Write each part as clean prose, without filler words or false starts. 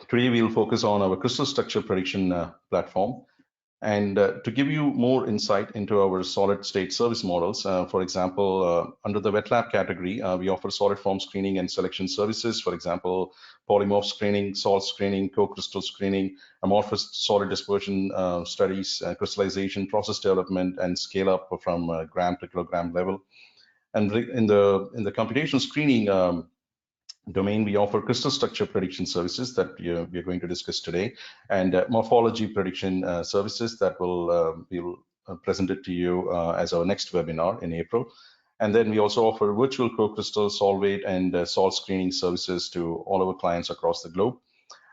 Today we'll focus on our crystal structure prediction platform. And to give you more insight into our solid state service models, for example, under the wet lab category, we offer solid form screening and selection services. For example, polymorph screening, salt screening, co-crystal screening, amorphous solid dispersion studies, crystallization, process development, and scale up from gram to kilogram level. And in the computational screening domain, we offer crystal structure prediction services that we are going to discuss today, and morphology prediction services that we'll present it to you as our next webinar in April. And then we also offer virtual co-crystal, solvate, and salt screening services to all our clients across the globe.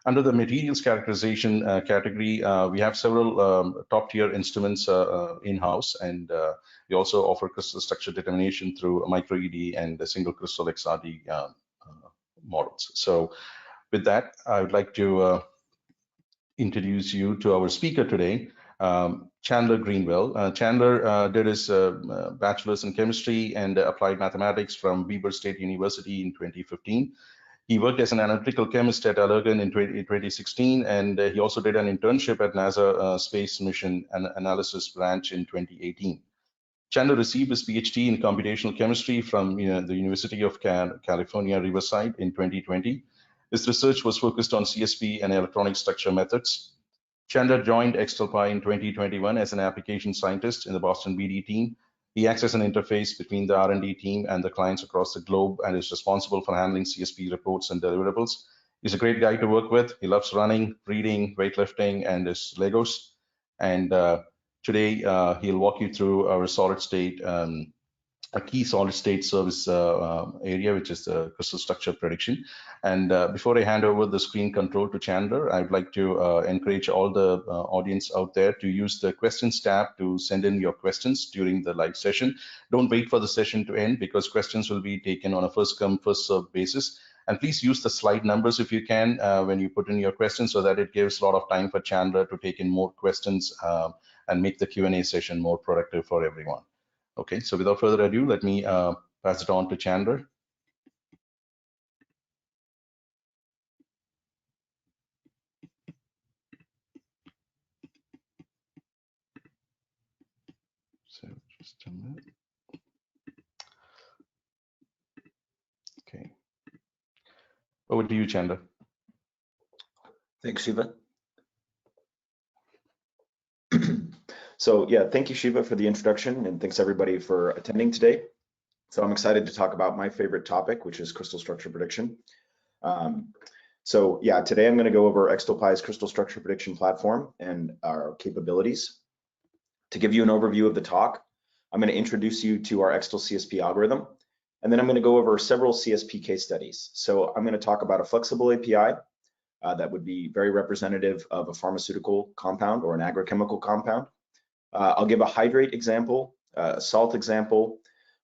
Under the materials characterization category, we have several top-tier instruments in-house, and we also offer crystal structure determination through micro-ED and the single crystal XRD models. So with that, I would like to introduce you to our speaker today, Chandler Greenwell. Chandler did his bachelor's in chemistry and applied mathematics from Weber State University in 2015. He worked as an analytical chemist at Allergan in 2016, and he also did an internship at NASA Space Mission Analysis Branch in 2018. Chandler received his PhD in computational chemistry from the University of California, Riverside in 2020. His research was focused on CSP and electronic structure methods. Chandler joined XtalPi in 2021 as an application scientist in the Boston BD team. He acts as an interface between the R&D team and the clients across the globe and is responsible for handling CSP reports and deliverables. He's a great guy to work with. He loves running, reading, weightlifting, and his Legos. And today, he'll walk you through our solid state, a key solid state service area, which is the crystal structure prediction. And before I hand over the screen control to Chandler, I'd like to encourage all the audience out there to use the questions tab to send in your questions during the live session. Don't wait for the session to end, because questions will be taken on a first come, first served basis. And please use the slide numbers if you can when you put in your questions, so that it gives a lot of time for Chandler to take in more questions and make the Q&A session more productive for everyone. Okay, so without further ado, let me pass it on to Chandler. So just a minute. Okay, over to you, Chandler. Thanks, Shiva. So yeah, thank you, Shiva, for the introduction, and thanks everybody for attending today. So I'm excited to talk about my favorite topic, which is crystal structure prediction. So yeah, today I'm going to go over XtalPi's crystal structure prediction platform and our capabilities. To give you an overview of the talk, I'm going to introduce you to our XTAL CSP algorithm, and then I'm going to go over several CSP case studies. So I'm going to talk about a flexible API that would be very representative of a pharmaceutical compound or an agrochemical compound. I'll give a hydrate example, a salt example,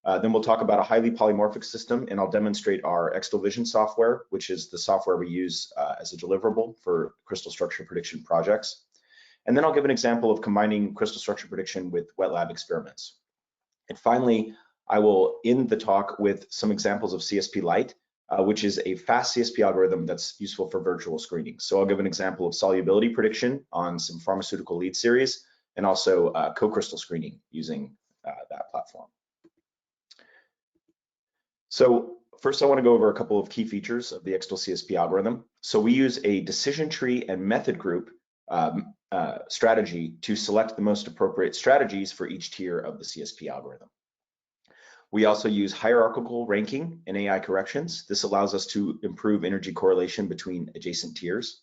then we'll talk about a highly polymorphic system, and I'll demonstrate our XtalVision software, which is the software we use as a deliverable for crystal structure prediction projects. And then I'll give an example of combining crystal structure prediction with wet lab experiments. And finally, I will end the talk with some examples of CSP Lite, which is a fast CSP algorithm that's useful for virtual screening. So I'll give an example of solubility prediction on some pharmaceutical lead series, and also co-crystal screening using that platform. So first, I want to go over a couple of key features of the XTAL CSP algorithm. So we use a decision tree and method group strategy to select the most appropriate strategies for each tier of the CSP algorithm. We also use hierarchical ranking and AI corrections. This allows us to improve energy correlation between adjacent tiers.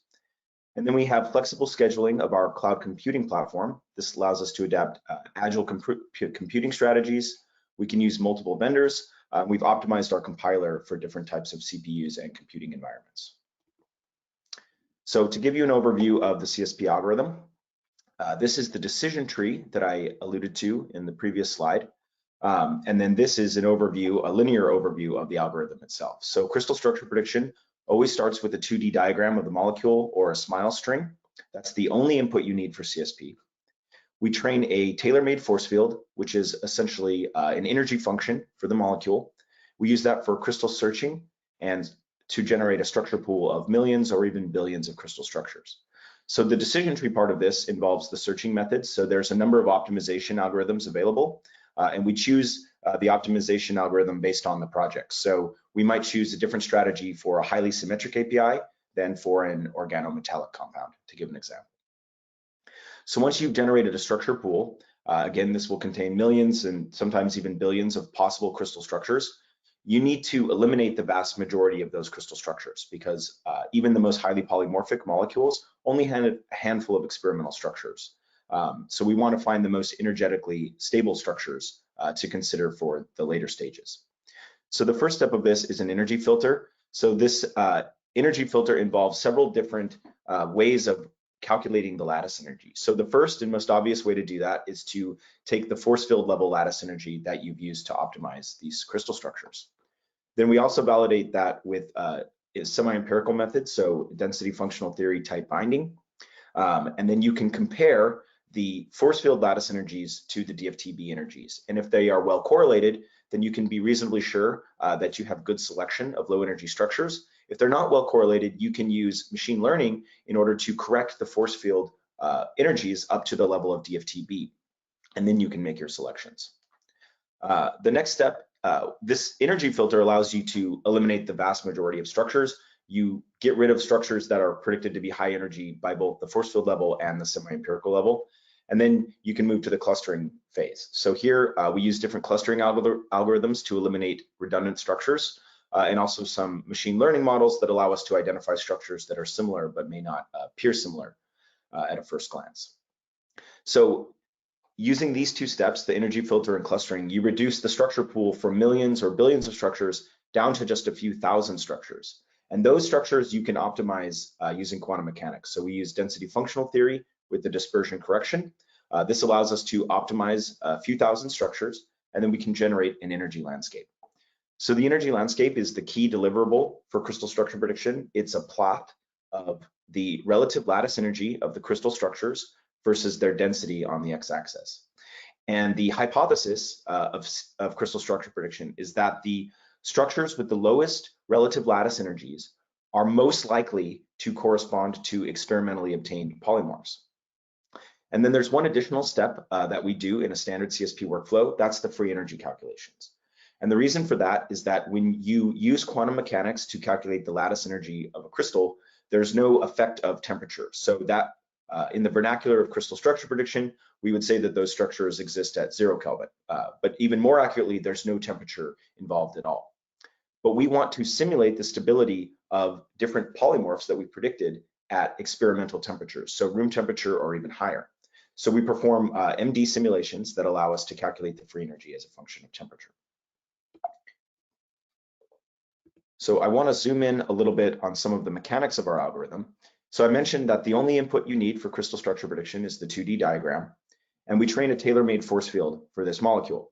And then we have flexible scheduling of our cloud computing platform. This allows us to adapt agile computing strategies. We can use multiple vendors. We've optimized our compiler for different types of CPUs and computing environments. So to give you an overview of the CSP algorithm, this is the decision tree that I alluded to in the previous slide. And then this is an overview, a linear overview of the algorithm itself. So crystal structure prediction always starts with a 2D diagram of the molecule or a SMILE string. That's the only input you need for CSP. We train a tailor-made force field, which is essentially an energy function for the molecule. We use that for crystal searching and to generate a structure pool of millions or even billions of crystal structures. So the decision tree part of this involves the searching methods. So there's a number of optimization algorithms available, and we choose the optimization algorithm based on the project. So we might choose a different strategy for a highly symmetric API than for an organometallic compound, to give an example. So once you've generated a structure pool, again, this will contain millions and sometimes even billions of possible crystal structures. You need to eliminate the vast majority of those crystal structures because even the most highly polymorphic molecules only have a handful of experimental structures. So we want to find the most energetically stable structures to consider for the later stages. So the first step of this is an energy filter. So this energy filter involves several different ways of calculating the lattice energy. So the first and most obvious way to do that is to take the force field level lattice energy that you've used to optimize these crystal structures. Then we also validate that with semi-empirical methods, so density functional theory type binding. And then you can compare the force field lattice energies to the DFTB energies. And if they are well correlated, then you can be reasonably sure that you have good selection of low energy structures. If they're not well correlated, you can use machine learning in order to correct the force field energies up to the level of DFTB, and then you can make your selections. The next step, this energy filter allows you to eliminate the vast majority of structures. You get rid of structures that are predicted to be high energy by both the force field level and the semi-empirical level. And then you can move to the clustering phase. So here we use different clustering algorithms to eliminate redundant structures, and also some machine learning models that allow us to identify structures that are similar but may not appear similar at a first glance. So using these two steps, the energy filter and clustering, you reduce the structure pool from millions or billions of structures down to just a few thousand structures. And those structures you can optimize using quantum mechanics. So we use density functional theory with the dispersion correction. This allows us to optimize a few thousand structures, and then we can generate an energy landscape. So the energy landscape is the key deliverable for crystal structure prediction. It's a plot of the relative lattice energy of the crystal structures versus their density on the x-axis. And the hypothesis of crystal structure prediction is that the structures with the lowest relative lattice energies are most likely to correspond to experimentally obtained polymorphs. And then there's one additional step that we do in a standard CSP workflow. That's the free energy calculations. And the reason for that is that when you use quantum mechanics to calculate the lattice energy of a crystal, there's no effect of temperature. So that in the vernacular of crystal structure prediction, we would say that those structures exist at 0 Kelvin. But even more accurately, there's no temperature involved at all. But we want to simulate the stability of different polymorphs that we predicted at experimental temperatures, so room temperature or even higher. So we perform MD simulations that allow us to calculate the free energy as a function of temperature. So I want to zoom in a little bit on some of the mechanics of our algorithm. So I mentioned that the only input you need for crystal structure prediction is the 2D diagram, and we train a tailor-made force field for this molecule.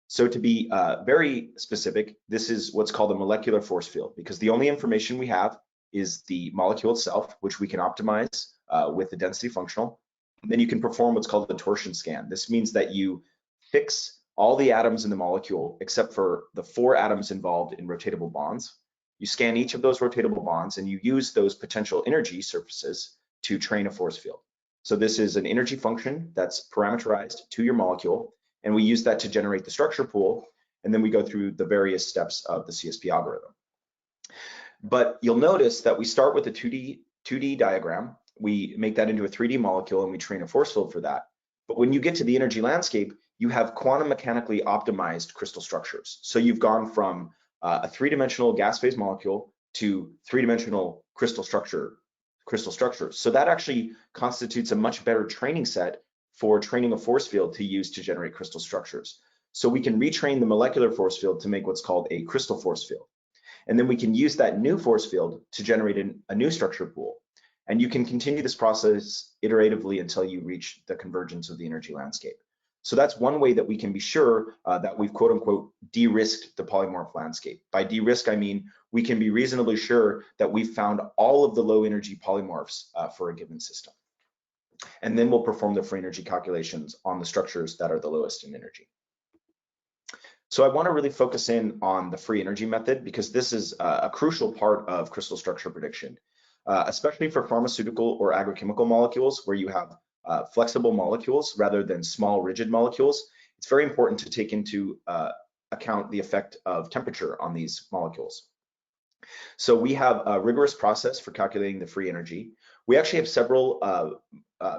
So to be very specific, this is what's called a molecular force field, because the only information we have is the molecule itself, which we can optimize with the density functional. And then you can perform what's called the torsion scan. This means that you fix all the atoms in the molecule except for the 4 atoms involved in rotatable bonds. You scan each of those rotatable bonds and you use those potential energy surfaces to train a force field. So this is an energy function that's parameterized to your molecule, and we use that to generate the structure pool, and then we go through the various steps of the CSP algorithm. But you'll notice that we start with a 2D diagram, we make that into a 3D molecule, and we train a force field for that. But when you get to the energy landscape, you have quantum mechanically optimized crystal structures. So you've gone from a 3-dimensional gas phase molecule to 3-dimensional crystal structures. So that actually constitutes a much better training set for training a force field to use to generate crystal structures. So we can retrain the molecular force field to make what's called a crystal force field. And then we can use that new force field to generate a new structure pool. And you can continue this process iteratively until you reach the convergence of the energy landscape. So that's one way that we can be sure that we've quote unquote de-risked the polymorph landscape. By de-risk, I mean we can be reasonably sure that we've found all of the low energy polymorphs for a given system. And then we'll perform the free energy calculations on the structures that are the lowest in energy. So I want to really focus in on the free energy method because this is a crucial part of crystal structure prediction, especially for pharmaceutical or agrochemical molecules where you have flexible molecules rather than small rigid molecules. It's very important to take into account the effect of temperature on these molecules. So we have a rigorous process for calculating the free energy. We actually have several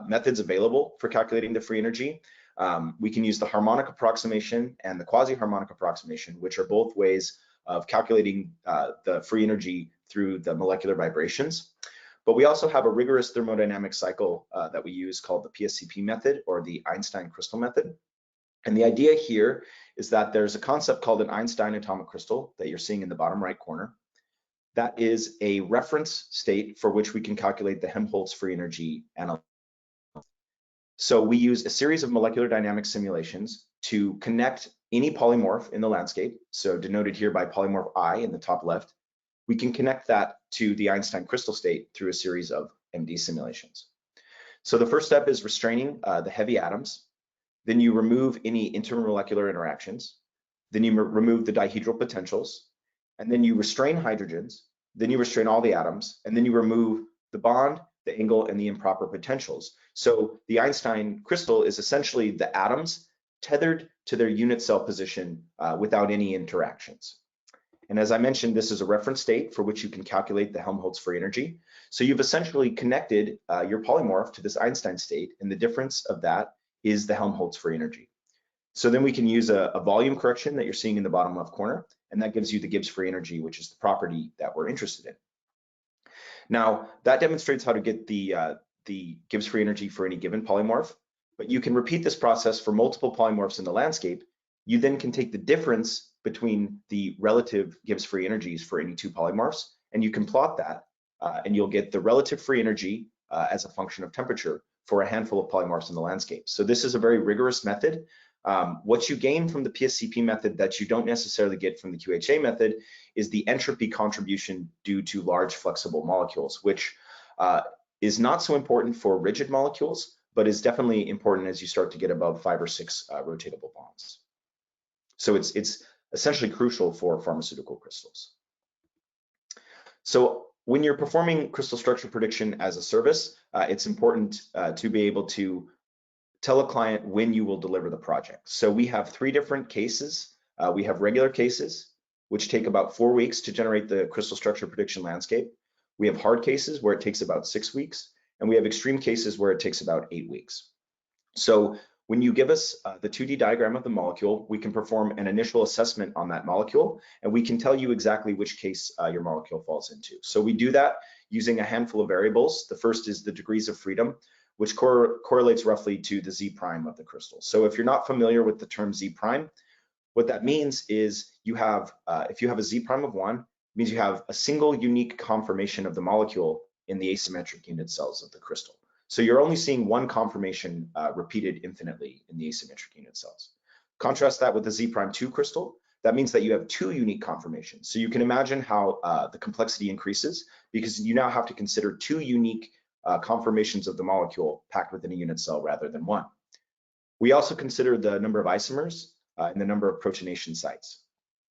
methods available for calculating the free energy. We can use the harmonic approximation and the quasi-harmonic approximation, which are both ways of calculating the free energy through the molecular vibrations. But we also have a rigorous thermodynamic cycle that we use called the PSCP method or the Einstein crystal method. And the idea here is that there's a concept called an Einstein atomic crystal that you're seeing in the bottom right corner. That is a reference state for which we can calculate the Helmholtz free energy analytically. So we use a series of molecular dynamics simulations to connect any polymorph in the landscape, so denoted here by polymorph I in the top left. We can connect that to the Einstein crystal state through a series of MD simulations. So the first step is restraining the heavy atoms. Then you remove any intermolecular interactions. Then you remove the dihedral potentials. And then you restrain hydrogens. Then you restrain all the atoms. And then you remove the bond, the angle, and the improper potentials. So the Einstein crystal is essentially the atoms tethered to their unit cell position without any interactions. And as I mentioned, this is a reference state for which you can calculate the Helmholtz free energy. So you've essentially connected your polymorph to this Einstein state, and the difference of that is the Helmholtz free energy. So then we can use a volume correction that you're seeing in the bottom left corner, and that gives you the Gibbs free energy, which is the property that we're interested in. Now, that demonstrates how to get the Gibbs free energy for any given polymorph, but you can repeat this process for multiple polymorphs in the landscape. You then can take the difference between the relative Gibbs free energies for any two polymorphs, and you can plot that, and you'll get the relative free energy as a function of temperature for a handful of polymorphs in the landscape. So this is a very rigorous method. What you gain from the PSCP method that you don't necessarily get from the QHA method is the entropy contribution due to large flexible molecules, which is not so important for rigid molecules, but is definitely important as you start to get above 5 or 6 rotatable bonds. So it's essentially crucial for pharmaceutical crystals. So when you're performing crystal structure prediction as a service, it's important to be able to tell a client when you will deliver the project. So we have 3 different cases. We have regular cases, which take about 4 weeks to generate the crystal structure prediction landscape. We have hard cases where it takes about 6 weeks, and we have extreme cases where it takes about 8 weeks. So when you give us the 2D diagram of the molecule, we can perform an initial assessment on that molecule, and we can tell you exactly which case your molecule falls into. So we do that using a handful of variables. The first is the degrees of freedom, which correlates roughly to the Z prime of the crystal. So if you're not familiar with the term Z prime, what that means is you have, if you have a Z prime of 1, it means you have a single unique conformation of the molecule in the asymmetric unit cells of the crystal. So you're only seeing one conformation repeated infinitely in the asymmetric unit cells. Contrast that with the Z prime 2 crystal. That means that you have 2 unique conformations. So you can imagine how the complexity increases because you now have to consider 2 unique conformations of the molecule packed within a unit cell rather than 1. We also consider the number of isomers and the number of protonation sites.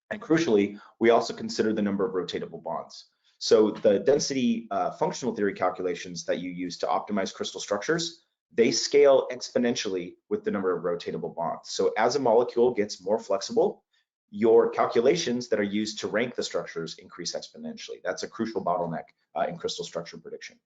And crucially, we also consider the number of rotatable bonds. So the density functional theory calculations that you use to optimize crystal structures, they scale exponentially with the number of rotatable bonds. So as a molecule gets more flexible, your calculations that are used to rank the structures increase exponentially. That's a crucial bottleneck in crystal structure prediction.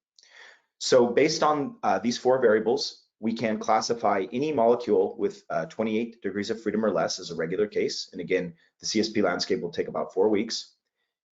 So based on these 4 variables, we can classify any molecule with 28 degrees of freedom or less as a regular case. And again, the CSP landscape will take about 4 weeks.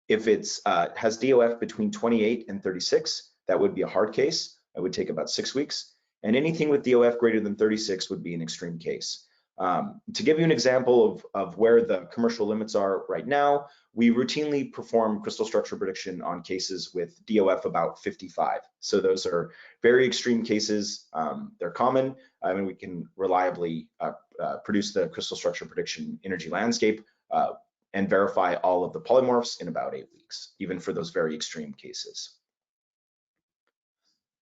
If it has DOF between 28 and 36, that would be a hard case. It would take about 6 weeks. And anything with DOF greater than 36 would be an extreme case. To give you an example of where the commercial limits are right now, we routinely perform crystal structure prediction on cases with DOF about 55. So those are very extreme cases. They're common, and we can reliably produce the crystal structure prediction energy landscape and verify all of the polymorphs in about 8 weeks, even for those very extreme cases.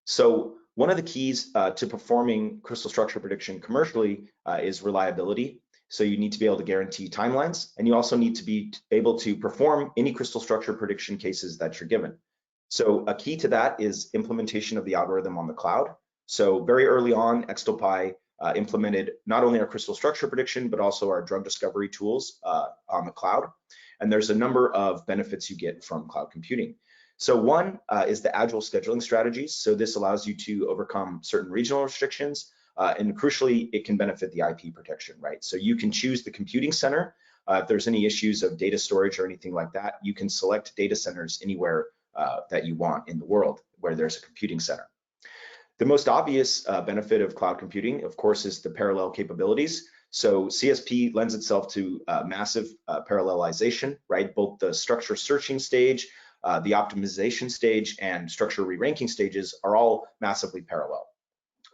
So one of the keys to performing crystal structure prediction commercially is reliability. So you need to be able to guarantee timelines, and you also need to be able to perform any crystal structure prediction cases that you're given. So a key to that is implementation of the algorithm on the cloud. So very early on, XtalPi implemented not only our crystal structure prediction, but also our drug discovery tools on the cloud. And there's a number of benefits you get from cloud computing. So one is the agile scheduling strategies. So this allows you to overcome certain regional restrictions, and crucially, it can benefit the IP protection, right? So you can choose the computing center. If there's any issues of data storage or anything like that, you can select data centers anywhere that you want in the world where there's a computing center. The most obvious benefit of cloud computing, of course, is the parallel capabilities. So CSP lends itself to massive parallelization, right? Both the structure searching stage, the optimization stage, and structure re-ranking stages are all massively parallel.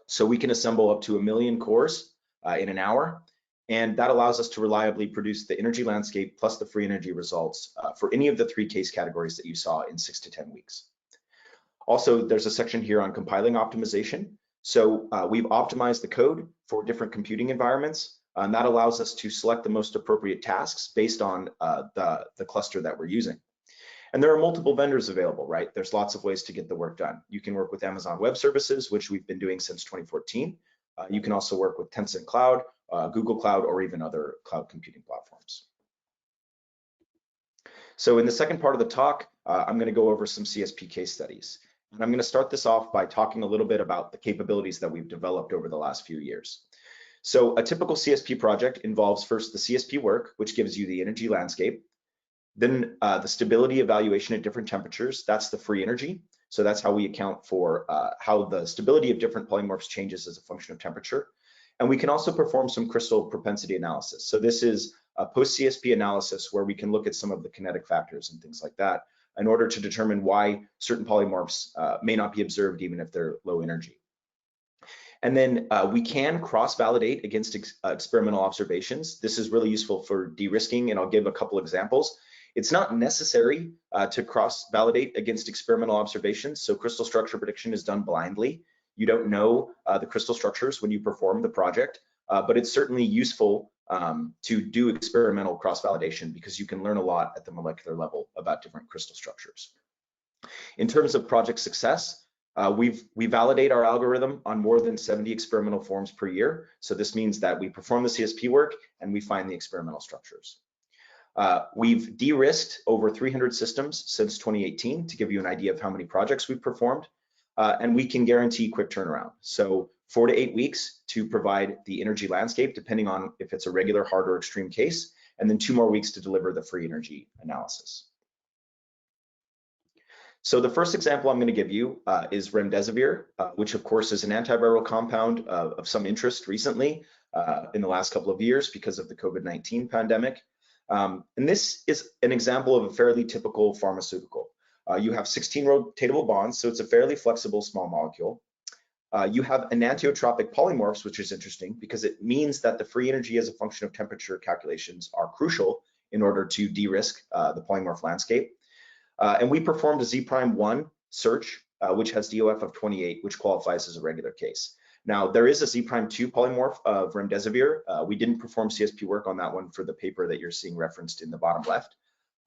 So we can assemble up to 1 million cores in an hour, and that allows us to reliably produce the energy landscape plus the free energy results for any of the 3 case categories that you saw in 6 to 10 weeks. Also, there's a section here on compiling optimization. So we've optimized the code for different computing environments, and that allows us to select the most appropriate tasks based on the cluster that we're using. And there are multiple vendors available, right? There's lots of ways to get the work done. You can work with Amazon Web Services, which we've been doing since 2014. You can also work with Tencent Cloud, Google Cloud, or even other cloud computing platforms. So in the second part of the talk, I'm going to go over some CSP case studies. And I'm going to start this off by talking a little bit about the capabilities that we've developed over the last few years. So a typical CSP project involves first the CSP work, which gives you the energy landscape. Then the stability evaluation at different temperatures, that's the free energy. So that's how we account for how the stability of different polymorphs changes as a function of temperature. And we can also perform some crystal propensity analysis. So this is a post-CSP analysis where we can look at some of the kinetic factors and things like that in order to determine why certain polymorphs may not be observed even if they're low energy. And then we can cross-validate against experimental observations. This is really useful for de-risking, and I'll give a couple examples. It's not necessary to cross-validate against experimental observations. So crystal structure prediction is done blindly. You don't know the crystal structures when you perform the project, but it's certainly useful to do experimental cross-validation because you can learn a lot at the molecular level about different crystal structures. In terms of project success, we validate our algorithm on more than 70 experimental forms per year. So this means that we perform the CSP work and we find the experimental structures. We've de-risked over 300 systems since 2018 to give you an idea of how many projects we've performed, and we can guarantee quick turnaround. So 4 to 8 weeks to provide the energy landscape, depending on if it's a regular, hard, or extreme case, and then 2 more weeks to deliver the free energy analysis. So the first example I'm going to give you is remdesivir, which of course is an antiviral compound of some interest recently in the last couple of years because of the COVID-19 pandemic. And this is an example of a fairly typical pharmaceutical. You have 16 rotatable bonds, so it's a fairly flexible small molecule. You have enantiotropic polymorphs, which is interesting because it means that the free energy as a function of temperature calculations are crucial in order to de-risk the polymorph landscape. And we performed a Z'1 search, which has DOF of 28, which qualifies as a regular case. Now, there is a Z'2 polymorph of remdesivir. We didn't perform CSP work on that one for the paper that you're seeing referenced in the bottom left,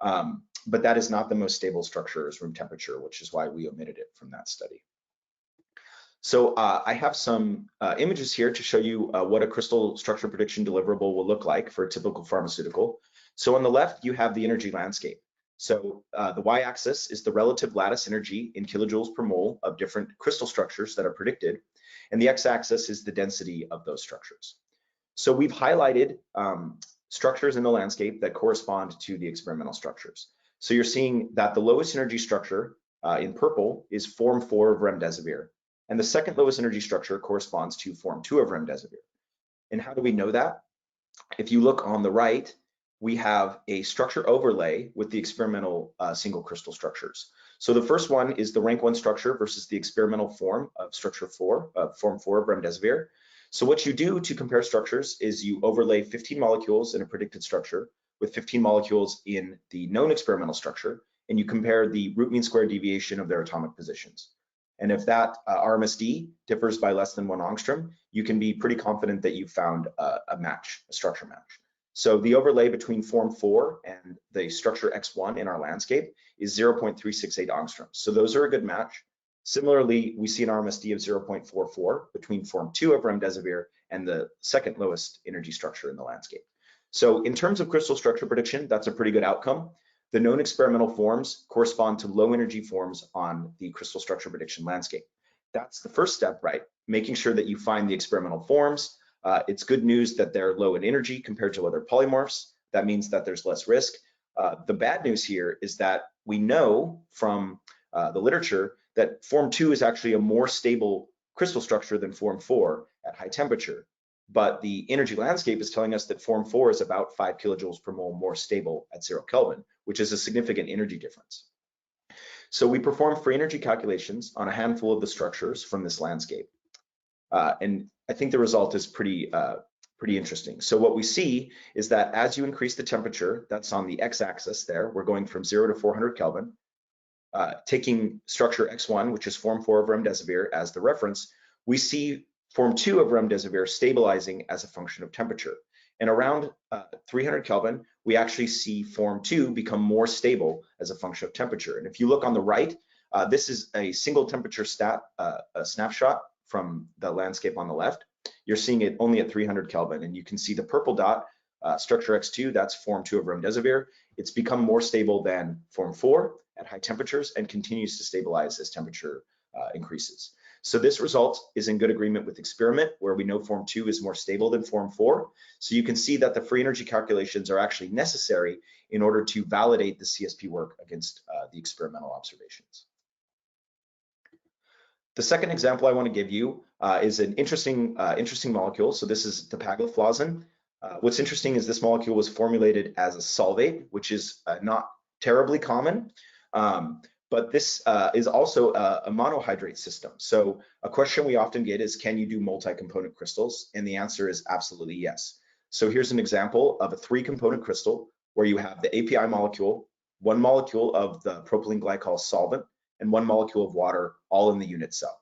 but that is not the most stable structure as room temperature, which is why we omitted it from that study. So I have some images here to show you what a crystal structure prediction deliverable will look like for a typical pharmaceutical. So on the left, you have the energy landscape. So the y-axis is the relative lattice energy in kilojoules per mole of different crystal structures that are predicted, and the x-axis is the density of those structures. So we've highlighted structures in the landscape that correspond to the experimental structures. So you're seeing that the lowest energy structure in purple is form 4 of remdesivir, and the second lowest energy structure corresponds to form 2 of remdesivir. And how do we know that? If you look on the right, we have a structure overlay with the experimental single crystal structures. So the first one is the rank 1 structure versus the experimental form of structure 4, form 4 of remdesivir. So what you do to compare structures is you overlay 15 molecules in a predicted structure with 15 molecules in the known experimental structure, and you compare the root mean square deviation of their atomic positions. And if that RMSD differs by less than 1 angstrom, you can be pretty confident that you've found a match, a structure match. So the overlay between form 4 and the structure X1 in our landscape is 0.368 angstroms. So those are a good match. Similarly, we see an RMSD of 0.44 between form 2 of remdesivir and the second lowest energy structure in the landscape. So in terms of crystal structure prediction, that's a pretty good outcome. The known experimental forms correspond to low energy forms on the crystal structure prediction landscape. That's the first step, right? Making sure that you find the experimental forms. It's good news that they're low in energy compared to other polymorphs. That means that there's less risk. The bad news here is that we know from the literature that form 2 is actually a more stable crystal structure than form 4 at high temperature. But the energy landscape is telling us that form 4 is about 5 kilojoules per mole more stable at 0 Kelvin, which is a significant energy difference. So we perform free energy calculations on a handful of the structures from this landscape. And I think the result is pretty interesting. So what we see is that as you increase the temperature, that's on the x-axis there, we're going from 0 to 400 Kelvin, taking structure X1, which is form 4 of remdesivir as the reference, we see form 2 of remdesivir stabilizing as a function of temperature. And around 300 Kelvin, we actually see form 2 become more stable as a function of temperature. And if you look on the right, this is a single temperature a snapshot from the landscape on the left. You're seeing it only at 300 Kelvin, and you can see the purple dot, structure X2, that's form 2 of remdesivir. It's become more stable than form 4 at high temperatures and continues to stabilize as temperature increases. So this result is in good agreement with experiment, where we know form 2 is more stable than form 4. So you can see that the free energy calculations are actually necessary in order to validate the CSP work against the experimental observations. The second example I want to give you is an interesting molecule. So this is dapagliflozin. What's interesting is this molecule was formulated as a solvate, which is not terribly common. But this is also a monohydrate system. So a question we often get is, can you do multi-component crystals? And the answer is absolutely yes. So here's an example of a 3-component crystal where you have the API molecule, 1 molecule of the propylene glycol solvent, and 1 molecule of water, all in the unit cell.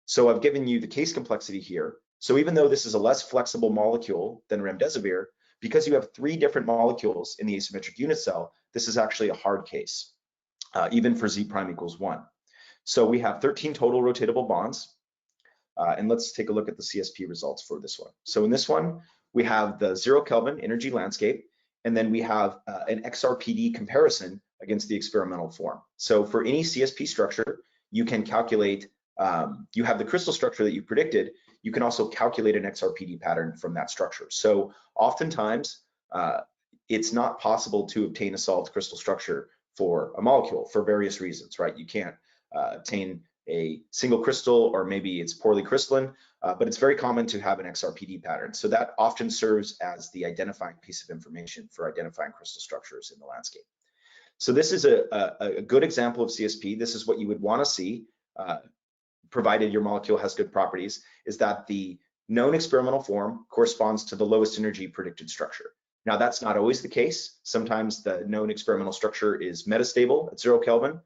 So I've given you the case complexity here. So even though this is a less flexible molecule than remdesivir, because you have 3 different molecules in the asymmetric unit cell, this is actually a hard case. Even for Z prime equals 1. So we have 13 total rotatable bonds. And let's take a look at the CSP results for this one. So in this one, we have the 0 Kelvin energy landscape, and then we have an XRPD comparison against the experimental form. So for any CSP structure, you can calculate, you have the crystal structure that you predicted, you can also calculate an XRPD pattern from that structure. So oftentimes, it's not possible to obtain a solid crystal structure for a molecule for various reasons, right? You can't obtain a single crystal, or maybe it's poorly crystalline, but it's very common to have an XRPD pattern. So that often serves as the identifying piece of information for identifying crystal structures in the landscape. So this is a good example of CSP. This is what you would want to see, provided your molecule has good properties, is that the known experimental form corresponds to the lowest energy predicted structure. Now, that's not always the case. Sometimes the known experimental structure is metastable at 0 Kelvin.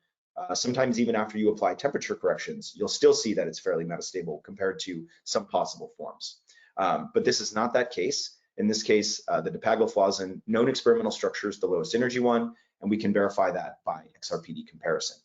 Sometimes even after you apply temperature corrections, you'll still see that it's fairly metastable compared to some possible forms. But this is not that case. In this case, the dapagliflozin known experimental structure is the lowest energy one, and we can verify that by XRPD comparison.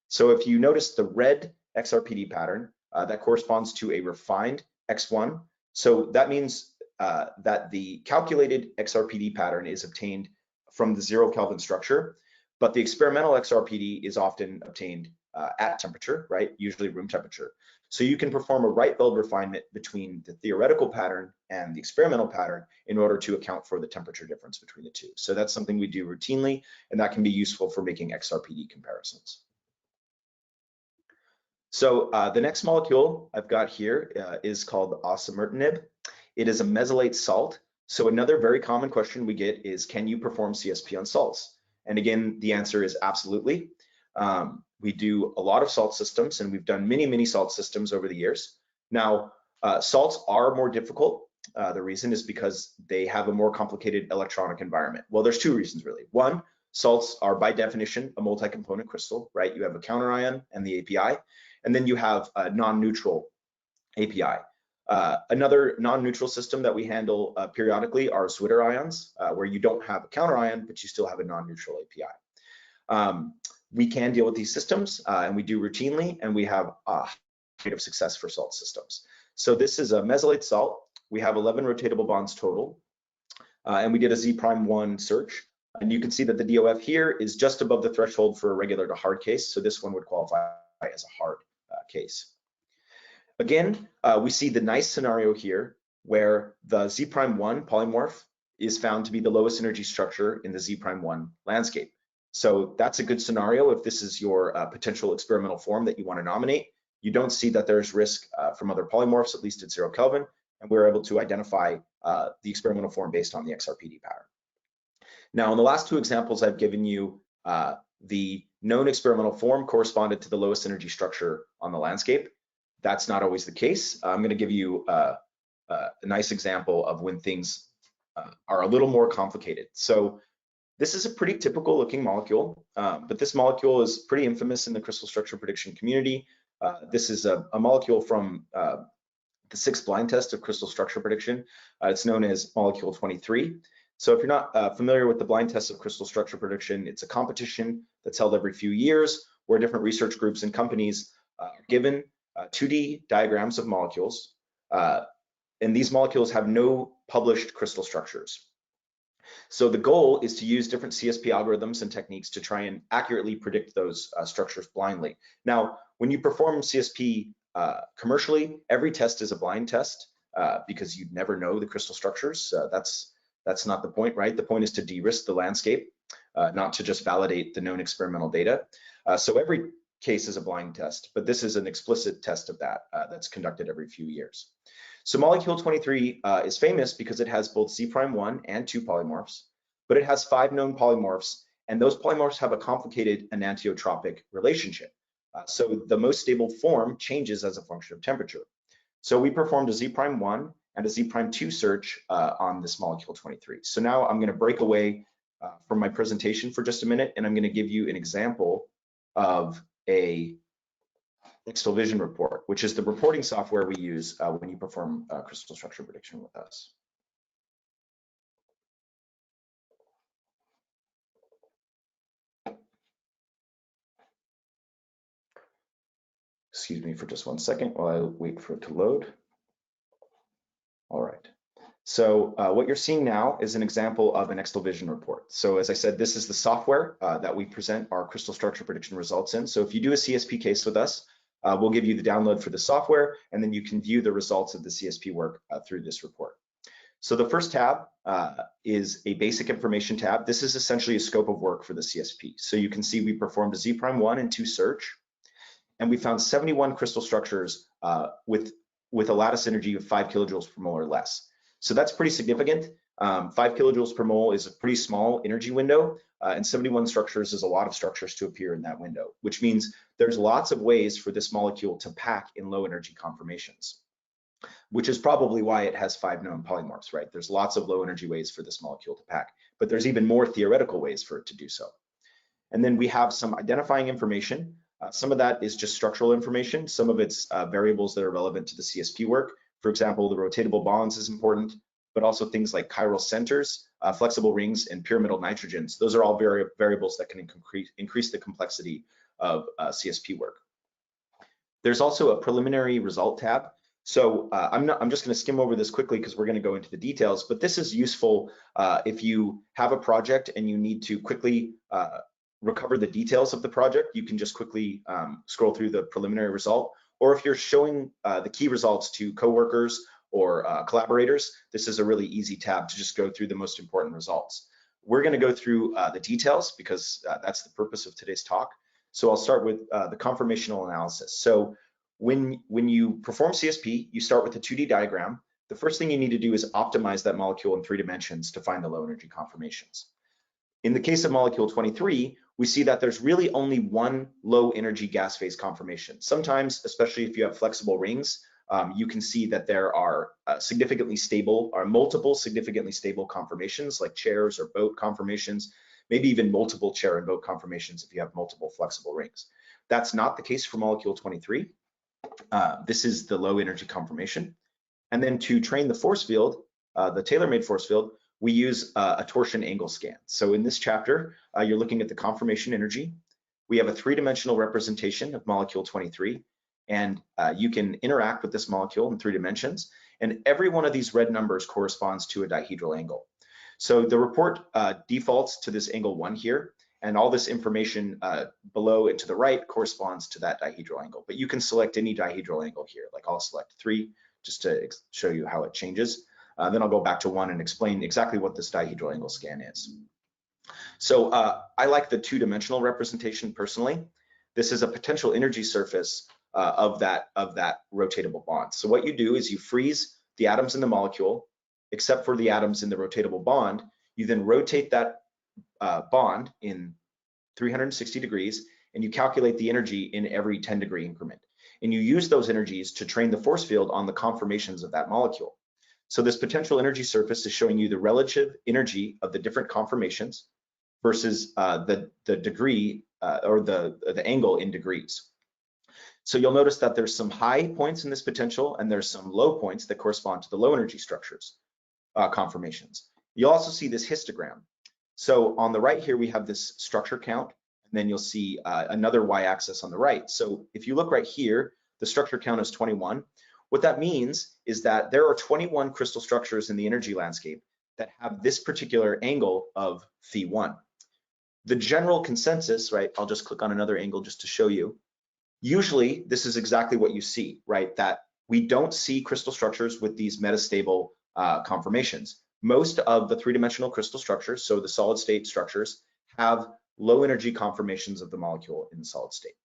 So if you notice the red XRPD pattern, that corresponds to a refined X1. So that means that the calculated XRPD pattern is obtained from the 0 Kelvin structure, but the experimental XRPD is often obtained at temperature, right? Usually room temperature. So you can perform a Reinfeld refinement between the theoretical pattern and the experimental pattern in order to account for the temperature difference between the two. So that's something we do routinely, and that can be useful for making XRPD comparisons. So the next molecule I've got here is called osimertinib. It is a mesylate salt. So another very common question we get is, can you perform CSP on salts? And again, the answer is absolutely. We do a lot of salt systems, and we've done many salt systems over the years. Now, salts are more difficult. The reason is because they have a more complicated electronic environment. Well, there's 2 reasons really. One, salts are by definition a multi-component crystal, right? You have a counter ion and the API. And then you have a non-neutral API. Another non-neutral system that we handle periodically are Zwitter ions, where you don't have a counter ion, but you still have a non-neutral API. We can deal with these systems, and we do routinely, and we have a high rate of success for salt systems. So this is a mesylate salt. We have 11 rotatable bonds total, and we did a Z'1 search. And you can see that the DOF here is just above the threshold for a regular to hard case. So this one would qualify as a hard case. Again, we see the nice scenario here where the Z'1 polymorph is found to be the lowest energy structure in the Z'1 landscape. So that's a good scenario if this is your potential experimental form that you want to nominate. You don't see that there's risk from other polymorphs, at least at 0 Kelvin, and we're able to identify the experimental form based on the XRPD pattern. Now, in the last two examples, I've given you the known experimental form corresponded to the lowest energy structure on the landscape. That's not always the case. I'm going to give you a nice example of when things are a little more complicated. So this is a pretty typical looking molecule, but this molecule is pretty infamous in the crystal structure prediction community. This is a molecule from the 6th blind test of crystal structure prediction. It's known as molecule 23. So if you're not familiar with the blind test of crystal structure prediction, it's a competition that's held every few years where different research groups and companies are given 2D diagrams of molecules, and these molecules have no published crystal structures. So the goal is to use different CSP algorithms and techniques to try and accurately predict those structures blindly. Now, when you perform CSP commercially, every test is a blind test because you'd never know the crystal structures. That's not the point, right? The point is to de-risk the landscape, not to just validate the known experimental data. So every case is a blind test, but this is an explicit test of that that's conducted every few years. So molecule 23 is famous because it has both Z'1 and 2 polymorphs, but it has 5 known polymorphs, and those polymorphs have a complicated enantiotropic relationship. So the most stable form changes as a function of temperature. So we performed a Z'1 and a Z'2 search on this molecule 23. So now I'm going to break away from my presentation for just a minute, and I'm going to give you an example of a XtalVision report, which is the reporting software we use when you perform crystal structure prediction with us. Excuse me for just 1 second while I wait for it to load. All right. So what you're seeing now is an example of an XtalVision report. So as I said, this is the software that we present our crystal structure prediction results in. So if you do a CSP case with us, we'll give you the download for the software, and then you can view the results of the CSP work through this report. So the first tab is a basic information tab. This is essentially a scope of work for the CSP. So you can see we performed a Z'1 and 2 search, and we found 71 crystal structures with a lattice energy of 5 kilojoules per mole or less. So that's pretty significant. 5 kilojoules per mole is a pretty small energy window, and 71 structures is a lot of structures to appear in that window, which means there's lots of ways for this molecule to pack in low energy conformations, which is probably why it has 5 known polymorphs, right? There's lots of low energy ways for this molecule to pack, but there's even more theoretical ways for it to do so. And then we have some identifying information. Some of that is just structural information. Some of it's variables that are relevant to the CSP work. For example, the rotatable bonds is important, but also things like chiral centers, flexible rings, and pyramidal nitrogens. Those are all variables that can increase the complexity of CSP work. There's also a preliminary result tab. So I'm just going to skim over this quickly because we're going to go into the details, but this is useful if you have a project and you need to quickly recover the details of the project. You can just quickly scroll through the preliminary result, or if you're showing the key results to coworkers or collaborators, this is a really easy tab to just go through the most important results. We're going to go through the details because that's the purpose of today's talk. So I'll start with the conformational analysis. So when you perform CSP, you start with a 2D diagram. The first thing you need to do is optimize that molecule in 3 dimensions to find the low energy conformations. In the case of molecule 23, we see that there's really only one low energy gas phase conformation. Sometimes, especially if you have flexible rings, you can see that there are significantly stable or multiple significantly stable conformations like chairs or boat conformations, maybe even multiple chair and boat conformations if you have multiple flexible rings. That's not the case for molecule 23. This is the low energy conformation. And then to train the force field, the tailor-made force field, we use a torsion angle scan. So in this chapter, you're looking at the conformation energy. We have a three-dimensional representation of molecule 23, and you can interact with this molecule in 3 dimensions. And every one of these red numbers corresponds to a dihedral angle. So the report defaults to this angle 1 here, and all this information below and to the right corresponds to that dihedral angle. But you can select any dihedral angle here, like I'll select 3 just to show you how it changes. Then I'll go back to 1 and explain exactly what this dihedral angle scan is. So I like the 2-dimensional representation personally. This is a potential energy surface of that rotatable bond. So what you do is you freeze the atoms in the molecule, except for the atoms in the rotatable bond. You then rotate that bond in 360 degrees, and you calculate the energy in every 10-degree increment. And you use those energies to train the force field on the conformations of that molecule. So this potential energy surface is showing you the relative energy of the different conformations versus the degree or the angle in degrees. So you'll notice that there's some high points in this potential and there's some low points that correspond to the low energy structures, conformations. You'll also see this histogram. So on the right here, we have this structure count, and then you'll see another y-axis on the right. So if you look right here, the structure count is 21. What that means is that there are 21 crystal structures in the energy landscape that have this particular angle of phi1. The general consensus, right, I'll just click on another angle just to show you. Usually, this is exactly what you see, right, that we don't see crystal structures with these metastable conformations. Most of the 3-dimensional crystal structures, so the solid state structures, have low energy conformations of the molecule in the solid state.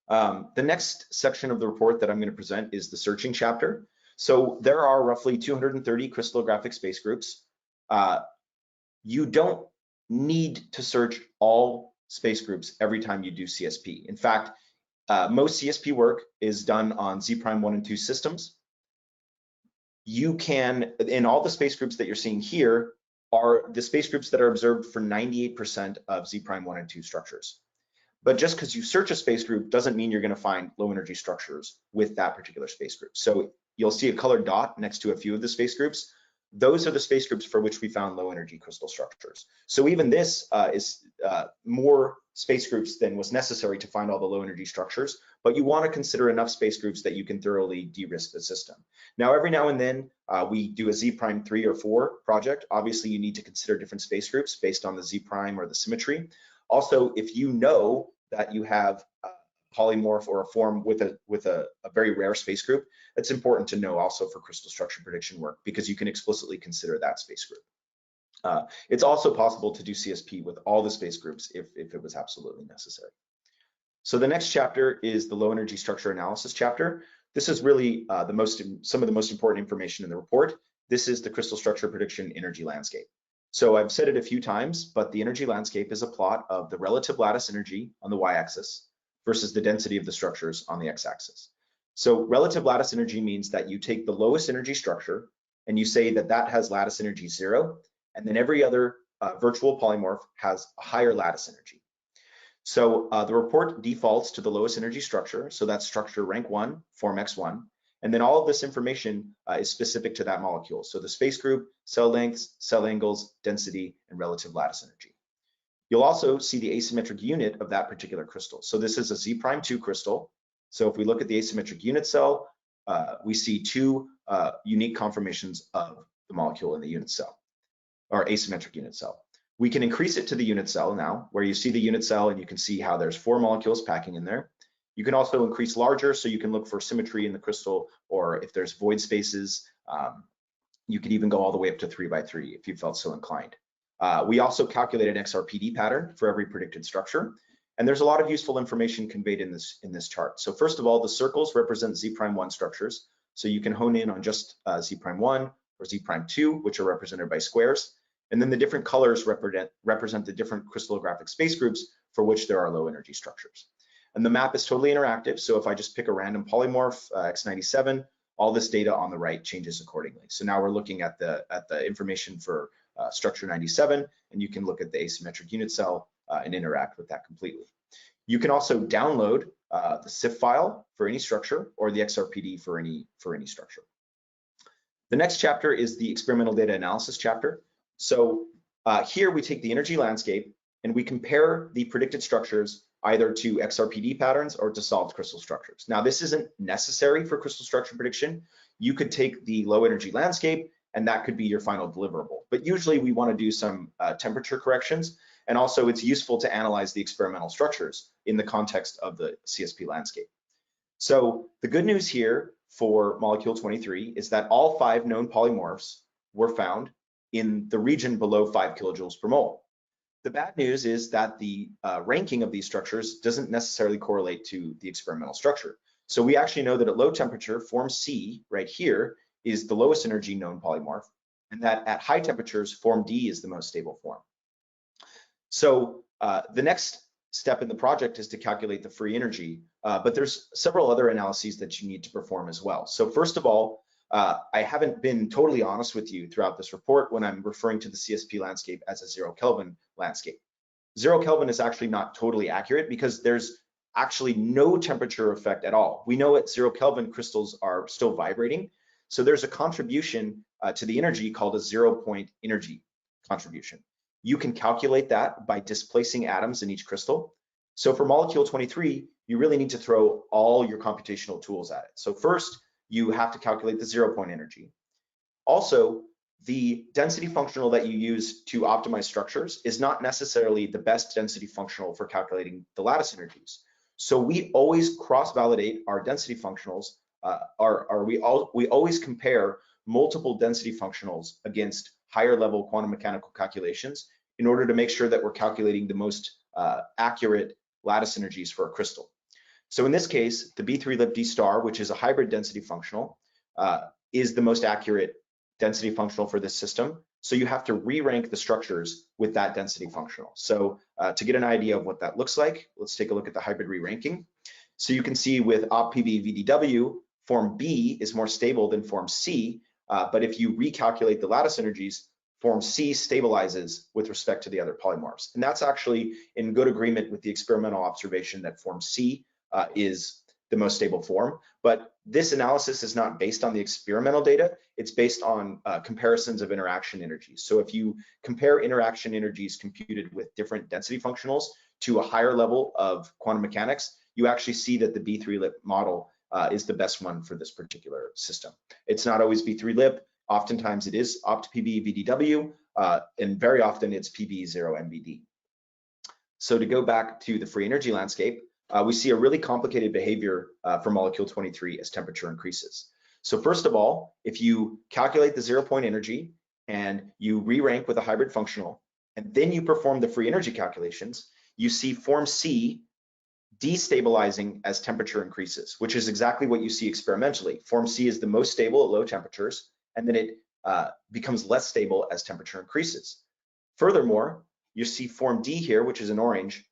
The next section of the report that I'm going to present is the searching chapter. So there are roughly 230 crystallographic space groups. You don't need to search all space groups every time you do CSP. In fact, most CSP work is done on Z prime 1 and 2 systems. You can, in all the space groups that you're seeing here, are the space groups that are observed for 98% of Z prime 1 and 2 structures. But just because you search a space group doesn't mean you're going to find low energy structures with that particular space group. So you'll see a colored dot next to a few of the space groups. Those are the space groups for which we found low energy crystal structures. So even this is more space groups than was necessary to find all the low energy structures, but you want to consider enough space groups that you can thoroughly de-risk the system. Now, every now and then we do a Z prime 3 or 4 project. Obviously, you need to consider different space groups based on the Z prime or the symmetry. Also, if you know that you have a polymorph or a form with a very rare space group, it's important to know also for crystal structure prediction work because you can explicitly consider that space group. It's also possible to do CSP with all the space groups if it was absolutely necessary. So the next chapter is the low energy structure analysis chapter. This is really some of the most important information in the report. This is the crystal structure prediction energy landscape. So I've said it a few times, but the energy landscape is a plot of the relative lattice energy on the y-axis versus the density of the structures on the x-axis. So relative lattice energy means that you take the lowest energy structure and you say that that has lattice energy 0, and then every other virtual polymorph has a higher lattice energy. So the report defaults to the lowest energy structure, so that's structure rank 1, form x1, and then all of this information is specific to that molecule. So the space group, cell lengths, cell angles, density, and relative lattice energy. You'll also see the asymmetric unit of that particular crystal. So this is a Z prime 2 crystal. So if we look at the asymmetric unit cell, we see 2 unique conformations of the molecule in the unit cell, or asymmetric unit cell. We can increase it to the unit cell now, where you see the unit cell and you can see how there's 4 molecules packing in there. You can also increase larger, so you can look for symmetry in the crystal, or if there's void spaces, you could even go all the way up to 3 by 3 if you felt so inclined. We also calculated an XRPD pattern for every predicted structure, and there's a lot of useful information conveyed in this chart. So first of all, the circles represent Z prime 1 structures, so you can hone in on just Z prime 1 or Z prime 2, which are represented by squares, and then the different colors represent the different crystallographic space groups for which there are low energy structures. And the map is totally interactive, so if I just pick a random polymorph, X97, all this data on the right changes accordingly. So now we're looking at the information for structure 97, and you can look at the asymmetric unit cell and interact with that completely. You can also download the CIF file for any structure or the XRPD for any structure. The next chapter is the experimental data analysis chapter. So here we take the energy landscape and we compare the predicted structures either to XRPD patterns or to solved crystal structures. Now, this isn't necessary for crystal structure prediction. You could take the low energy landscape and that could be your final deliverable. But usually we want to do some temperature corrections. And also it's useful to analyze the experimental structures in the context of the CSP landscape. So the good news here for molecule 23 is that all 5 known polymorphs were found in the region below 5 kilojoules per mole. The bad news is that the ranking of these structures doesn't necessarily correlate to the experimental structure. So we actually know that at low temperature, form C right here is the lowest energy known polymorph, and that at high temperatures, form D is the most stable form. So the next step in the project is to calculate the free energy, but there's several other analyses that you need to perform as well. So first of all, I haven't been totally honest with you throughout this report when I'm referring to the CSP landscape as a 0 Kelvin landscape. 0 Kelvin is actually not totally accurate because there's actually no temperature effect at all. We know at 0 Kelvin crystals are still vibrating, so there's a contribution to the energy called a 0 point energy contribution. You can calculate that by displacing atoms in each crystal. So for molecule 23, you really need to throw all your computational tools at it. So first, you have to calculate the 0 point energy. Also, the density functional that you use to optimize structures is not necessarily the best density functional for calculating the lattice energies. So we always cross-validate our density functionals, we always compare multiple density functionals against higher level quantum mechanical calculations in order to make sure that we're calculating the most accurate lattice energies for a crystal. So in this case, the B3 D star, which is a hybrid density functional, is the most accurate density functional for this system. So you have to re-rank the structures with that density functional. So to get an idea of what that looks like, let's take a look at the hybrid re-ranking. So you can see with OptPB VDW, form B is more stable than form C, but if you recalculate the lattice energies, form C stabilizes with respect to the other polymorphs. And that's actually in good agreement with the experimental observation that form C is the most stable form. But this analysis is not based on the experimental data, it's based on comparisons of interaction energies. So if you compare interaction energies computed with different density functionals to a higher level of quantum mechanics, you actually see that the B3-LIP model is the best one for this particular system. It's not always B3-LIP, oftentimes it is OptPB VDW, and very often it's PB0MBD. So to go back to the free energy landscape, we see a really complicated behavior for molecule 23 as temperature increases. So first of all, if you calculate the 0 point energy and you re-rank with a hybrid functional, and then you perform the free energy calculations, you see form C destabilizing as temperature increases, which is exactly what you see experimentally. Form C is the most stable at low temperatures, and then it becomes less stable as temperature increases. Furthermore, you see form D here, which is in orange,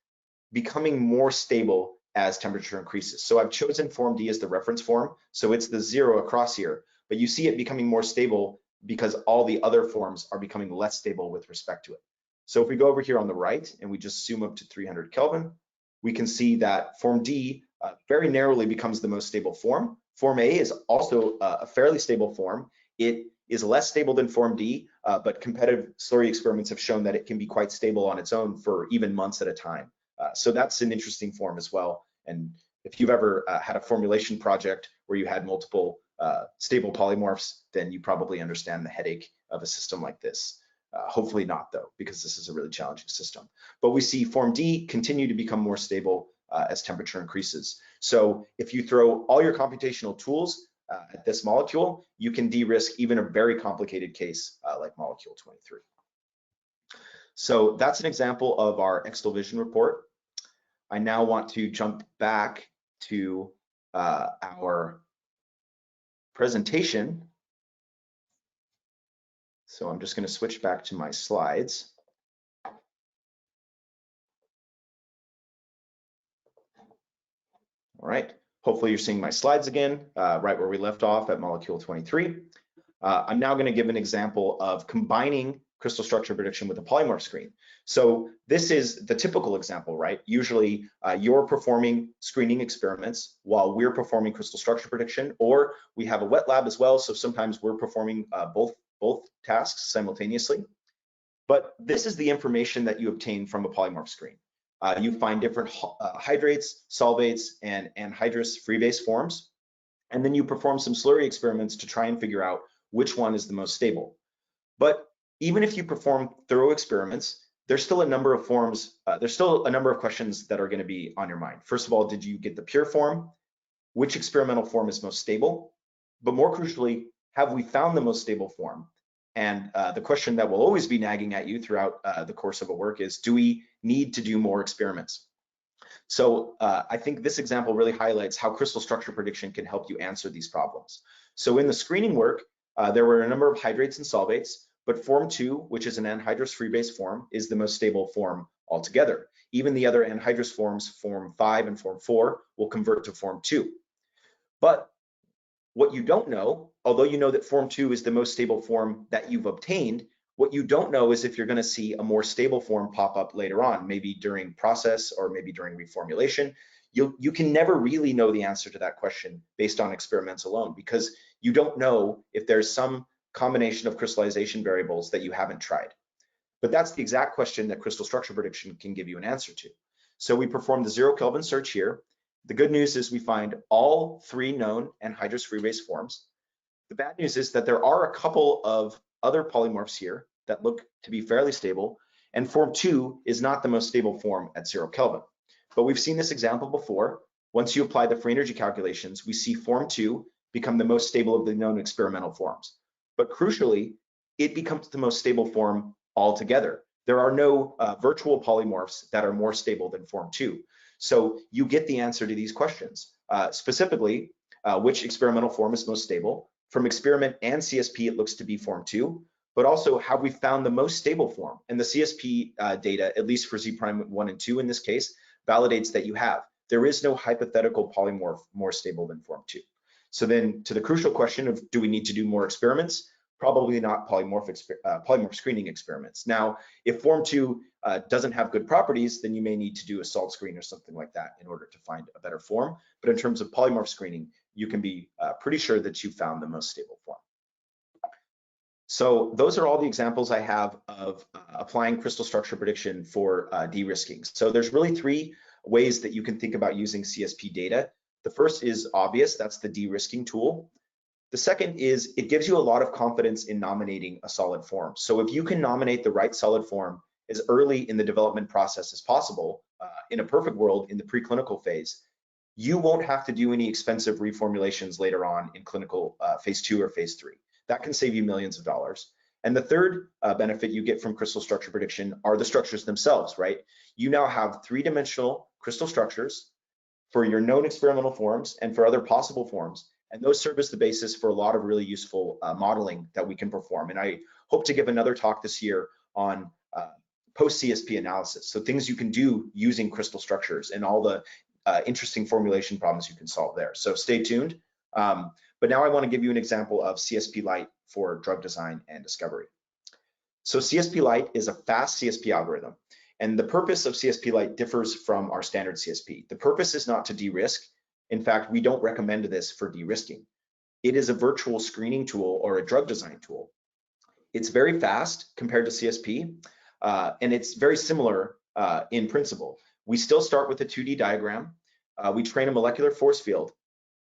becoming more stable as temperature increases. So I've chosen form D as the reference form, so it's the 0 across here, but you see it becoming more stable because all the other forms are becoming less stable with respect to it. So if we go over here on the right and we just zoom up to 300 Kelvin, we can see that form D very narrowly becomes the most stable form. Form A is also a fairly stable form. It is less stable than form D, but competitive slurry experiments have shown that it can be quite stable on its own for even months at a time. So that's an interesting form as well. And if you've ever had a formulation project where you had multiple stable polymorphs, then you probably understand the headache of a system like this. Hopefully not though, because this is a really challenging system. But we see form D continue to become more stable as temperature increases. So if you throw all your computational tools at this molecule, you can de-risk even a very complicated case like molecule 23. So that's an example of our XtalVision report. I now want to jump back to our presentation. So I'm just going to switch back to my slides. All right, hopefully you're seeing my slides again, right where we left off at molecule 23. I'm now going to give an example of combining crystal structure prediction with a polymorph screen. So this is the typical example, right? Usually you're performing screening experiments while we're performing crystal structure prediction, or we have a wet lab as well. So sometimes we're performing both tasks simultaneously. But this is the information that you obtain from a polymorph screen. You find different hydrates, solvates, and anhydrous free base forms. And then you perform some slurry experiments to try and figure out which one is the most stable. But even if you perform thorough experiments, there's still a number of forms, there's still a number of questions that are going to be on your mind. First of all, did you get the pure form? Which experimental form is most stable? But more crucially, have we found the most stable form? And the question that will always be nagging at you throughout the course of a work is, do we need to do more experiments? So I think this example really highlights how crystal structure prediction can help you answer these problems. So in the screening work, there were a number of hydrates and solvates, but form 2, which is an anhydrous free base form, is the most stable form altogether. Even the other anhydrous forms, form 5 and form 4, will convert to form 2. But what you don't know, although you know that form 2 is the most stable form that you've obtained, what you don't know is if you're going to see a more stable form pop up later on, maybe during process or maybe during reformulation. You can never really know the answer to that question based on experiments alone, because you don't know if there's some combination of crystallization variables that you haven't tried. But that's the exact question that crystal structure prediction can give you an answer to. So we perform the 0 Kelvin search here. The good news is we find all 3 known anhydrous free base forms. The bad news is that there are a couple of other polymorphs here that look to be fairly stable, and form 2 is not the most stable form at 0 Kelvin. But we've seen this example before. Once you apply the free energy calculations, we see form 2 become the most stable of the known experimental forms. But crucially, it becomes the most stable form altogether. There are no virtual polymorphs that are more stable than form 2. So you get the answer to these questions. Specifically, which experimental form is most stable? From experiment and CSP, it looks to be form 2, but also have we found the most stable form? And the CSP data, at least for Z prime 1 and 2 in this case, validates that you have. There is no hypothetical polymorph more stable than form 2. So then to the crucial question of, do we need to do more experiments? Probably not polymorph screening experiments. Now, if form 2 doesn't have good properties, then you may need to do a salt screen or something like that in order to find a better form. But in terms of polymorph screening, you can be pretty sure that you found the most stable form. So those are all the examples I have of applying crystal structure prediction for de-risking. So there's really 3 ways that you can think about using CSP data. The first is obvious, that's the de-risking tool. The second is it gives you a lot of confidence in nominating a solid form. So if you can nominate the right solid form as early in the development process as possible, in a perfect world in the preclinical phase, you won't have to do any expensive reformulations later on in clinical phase 2 or phase 3. That can save you millions of dollars. And the third benefit you get from crystal structure prediction are the structures themselves, right? You now have 3-dimensional crystal structures for your known experimental forms and for other possible forms. And those serve as the basis for a lot of really useful modeling that we can perform. And I hope to give another talk this year on post-CSP analysis. So things you can do using crystal structures and all the interesting formulation problems you can solve there. So stay tuned. But now I want to give you an example of CSP Lite for drug design and discovery. So CSP Lite is a fast CSP algorithm. And the purpose of CSP Lite differs from our standard CSP. The purpose is not to de-risk. In fact, we don't recommend this for de-risking. It is a virtual screening tool or a drug design tool. It's very fast compared to CSP, and it's very similar in principle. We still start with a 2D diagram. We train a molecular force field,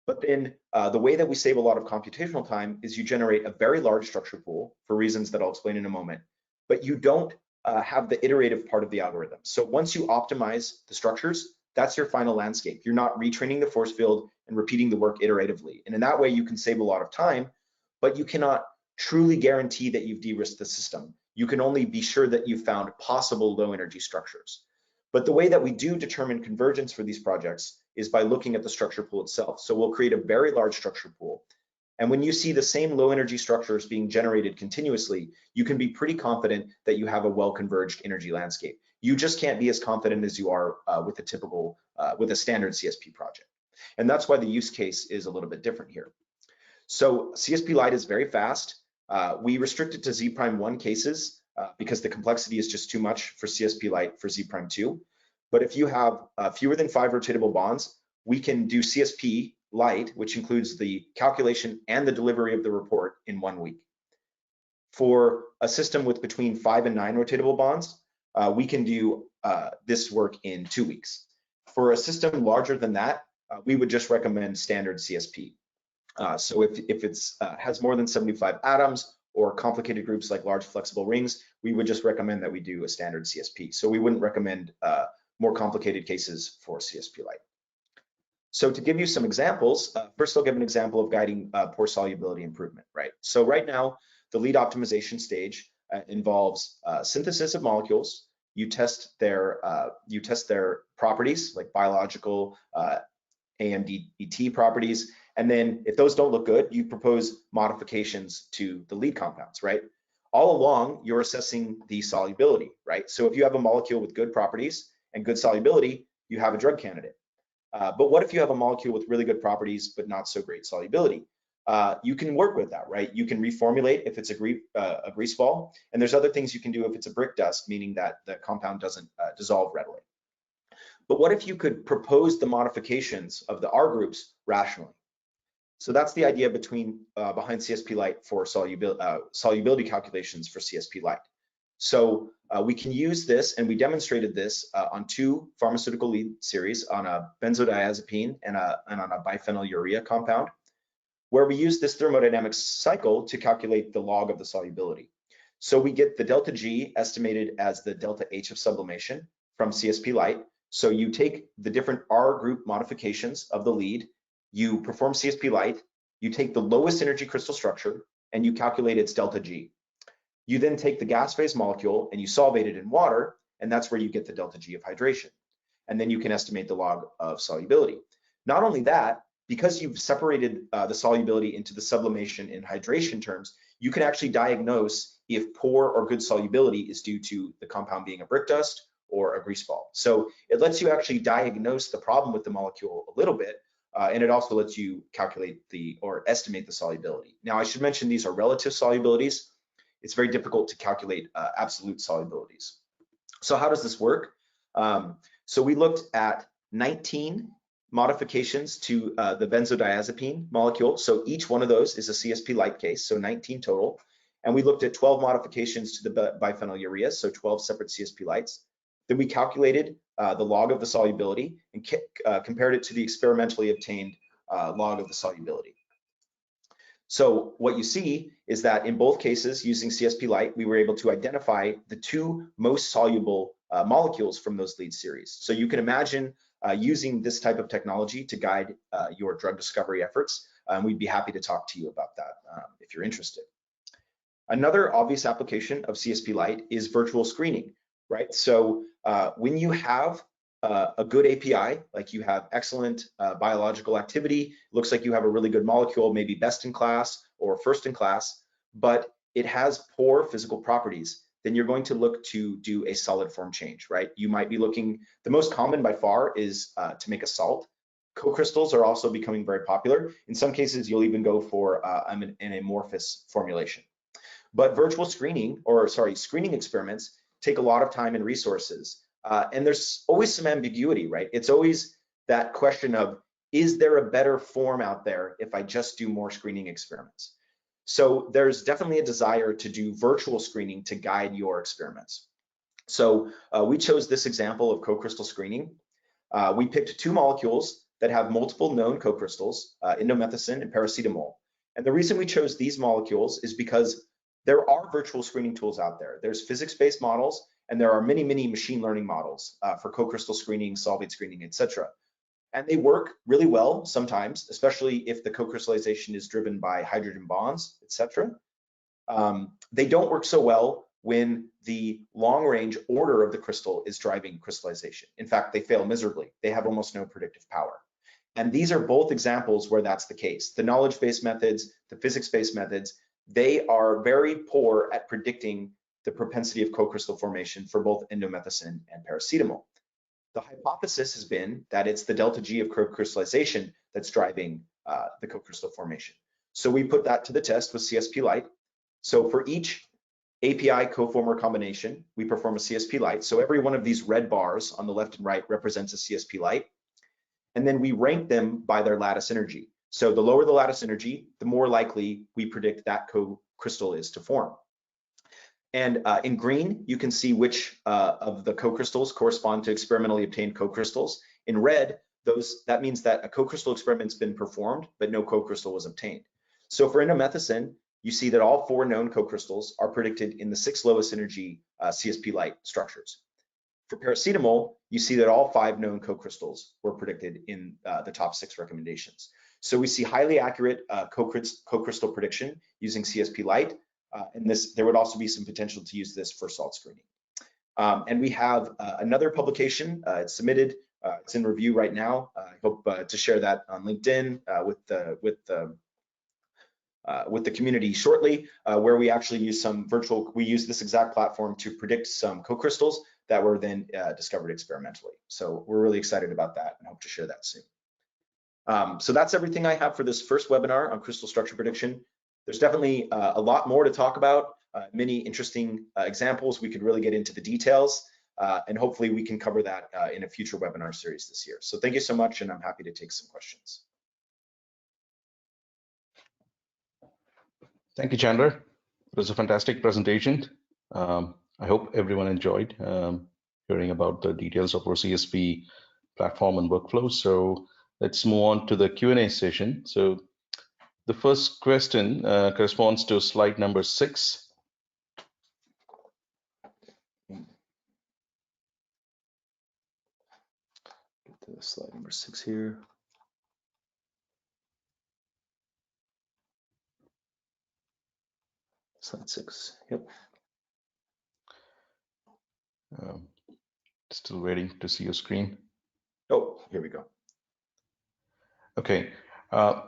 but then the way that we save a lot of computational time is you generate a very large structure pool for reasons that I'll explain in a moment, but you don't have the iterative part of the algorithm. So once you optimize the structures, that's your final landscape. You're not retraining the force field and repeating the work iteratively. And in that way, you can save a lot of time, but you cannot truly guarantee that you've de-risked the system. You can only be sure that you've found possible low energy structures. But the way that we do determine convergence for these projects is by looking at the structure pool itself. So we'll create a very large structure pool. And when you see the same low energy structures being generated continuously, you can be pretty confident that you have a well-converged energy landscape. You just can't be as confident as you are with a typical, with a standard CSP project. And that's why the use case is a little bit different here. So CSP Lite is very fast. We restrict it to Z prime 1 cases. because the complexity is just too much for CSP Lite for Z prime 2. But if you have fewer than 5 rotatable bonds, we can do CSP Lite, which includes the calculation and the delivery of the report in 1 week. For a system with between 5 and 9 rotatable bonds, we can do this work in 2 weeks. For a system larger than that, we would just recommend standard CSP. So if it's has more than 75 atoms or complicated groups like large flexible rings, we would just recommend that we do a standard CSP. So we wouldn't recommend more complicated cases for CSP Lite. So to give you some examples, first I'll give an example of guiding pore solubility improvement, right? So right now, the lead optimization stage involves synthesis of molecules. You test their properties like biological AMDET properties, and then if those don't look good, you propose modifications to the lead compounds, right? All along, you're assessing the solubility, right? So if you have a molecule with good properties and good solubility, you have a drug candidate. But what if you have a molecule with really good properties but not so great solubility? You can work with that, right? You can reformulate if it's a grease ball, and there's other things you can do if it's a brick dust, meaning that the compound doesn't dissolve readily. But what if you could propose the modifications of the R groups rationally? So that's the idea behind CSP Lite for solubility calculations for CSP Lite. So we can use this, and we demonstrated this on 2 pharmaceutical lead series, on a benzodiazepine and on a biphenylurea compound, where we use this thermodynamic cycle to calculate the log of the solubility. So we get the delta G estimated as the delta H of sublimation from CSP Lite. So you take the different R group modifications of the lead, you perform CSP Lite, you take the lowest energy crystal structure, and you calculate its delta G. You then take the gas phase molecule and you solvate it in water, and that's where you get the delta G of hydration. And then you can estimate the log of solubility. Not only that, because you've separated the solubility into the sublimation and hydration terms, you can actually diagnose if poor or good solubility is due to the compound being a brick dust or a grease ball. So it lets you actually diagnose the problem with the molecule a little bit, and it also lets you calculate or estimate the solubility. Now, I should mention these are relative solubilities. It's very difficult to calculate absolute solubilities. So how does this work? So we looked at 19 modifications to the benzodiazepine molecule. So each one of those is a CSP Lite case, so 19 total. And we looked at 12 modifications to the biphenylurea, so 12 separate CSP Lites. Then we calculated the log of the solubility and compared it to the experimentally obtained log of the solubility. So what you see is that in both cases, using CSP Lite, we were able to identify the 2 most soluble molecules from those lead series. So you can imagine using this type of technology to guide your drug discovery efforts. We'd be happy to talk to you about that if you're interested. Another obvious application of CSP Lite is virtual screening, right? So when you have a good API, like you have excellent biological activity, looks like you have a really good molecule, maybe best in class or first in class, but it has poor physical properties, then you're going to look to do a solid form change, right? You might be looking, the most common by far is to make a salt. Co-crystals are also becoming very popular. In some cases, you'll even go for an amorphous formulation. But virtual screening, screening experiments take a lot of time and resources. And there's always some ambiguity, right? It's always that question of, is there a better form out there if I just do more screening experiments? So there's definitely a desire to do virtual screening to guide your experiments. So we chose this example of co-crystal screening. We picked 2 molecules that have multiple known co-crystals, indomethacin and paracetamol. And the reason we chose these molecules is because there are virtual screening tools out there. There's physics-based models, and there are many, many machine learning models for co-crystal screening, solvate screening, etc. And they work really well sometimes, especially if the co-crystallization is driven by hydrogen bonds, etc. They don't work so well when the long-range order of the crystal is driving crystallization. In fact, they fail miserably. They have almost no predictive power. And these are both examples where that's the case. The knowledge-based methods, the physics-based methods, they are very poor at predicting the propensity of co-crystal formation for both indomethacin and paracetamol. The hypothesis has been that it's the delta G of co-crystallization that's driving the co-crystal formation. So we put that to the test with CSP Lite. So for each API coformer combination, we perform a CSP light. So every one of these red bars on the left and right represents a CSP light. And then we rank them by their lattice energy. So the lower the lattice energy, the more likely we predict that co-crystal is to form. And in green, you can see which of the co-crystals correspond to experimentally obtained co-crystals. In red, that means that a co-crystal experiment's been performed, but no co-crystal was obtained. So for indomethacin, you see that all 4 known co-crystals are predicted in the 6 lowest energy CSP light structures. For paracetamol, you see that all 5 known co-crystals were predicted in the top 6 recommendations. So we see highly accurate co-crystal prediction using CSP light, and there would also be some potential to use this for salt screening. And we have another publication. It's submitted. It's in review right now. I hope to share that on LinkedIn with the community shortly, where we actually use we use this exact platform to predict some co-crystals that were then discovered experimentally. So we're really excited about that and hope to share that soon. So that's everything I have for this first webinar on crystal structure prediction. There's definitely a lot more to talk about, many interesting examples. We could really get into the details, and hopefully we can cover that in a future webinar series this year. So thank you so much, and I'm happy to take some questions. Thank you, Chandler. It was a fantastic presentation. I hope everyone enjoyed hearing about the details of our CSP platform and workflow. So let's move on to the Q&A session. So the first question corresponds to slide number 6. Get to slide number 6 here. Slide 6, yep. Still waiting to see your screen. Oh, here we go. Okay.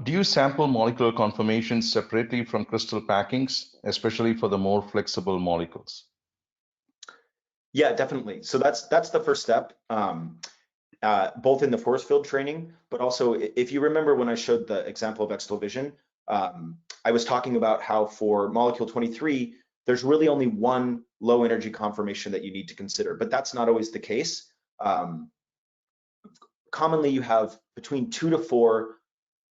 Do you sample molecular conformations separately from crystal packings, especially for the more flexible molecules? Yeah, definitely. So that's the first step, both in the force field training, but also if you remember when I showed the example of XtalVision, I was talking about how for molecule 23, there's really only one low energy conformation that you need to consider, but that's not always the case. Commonly, you have between 2 to 4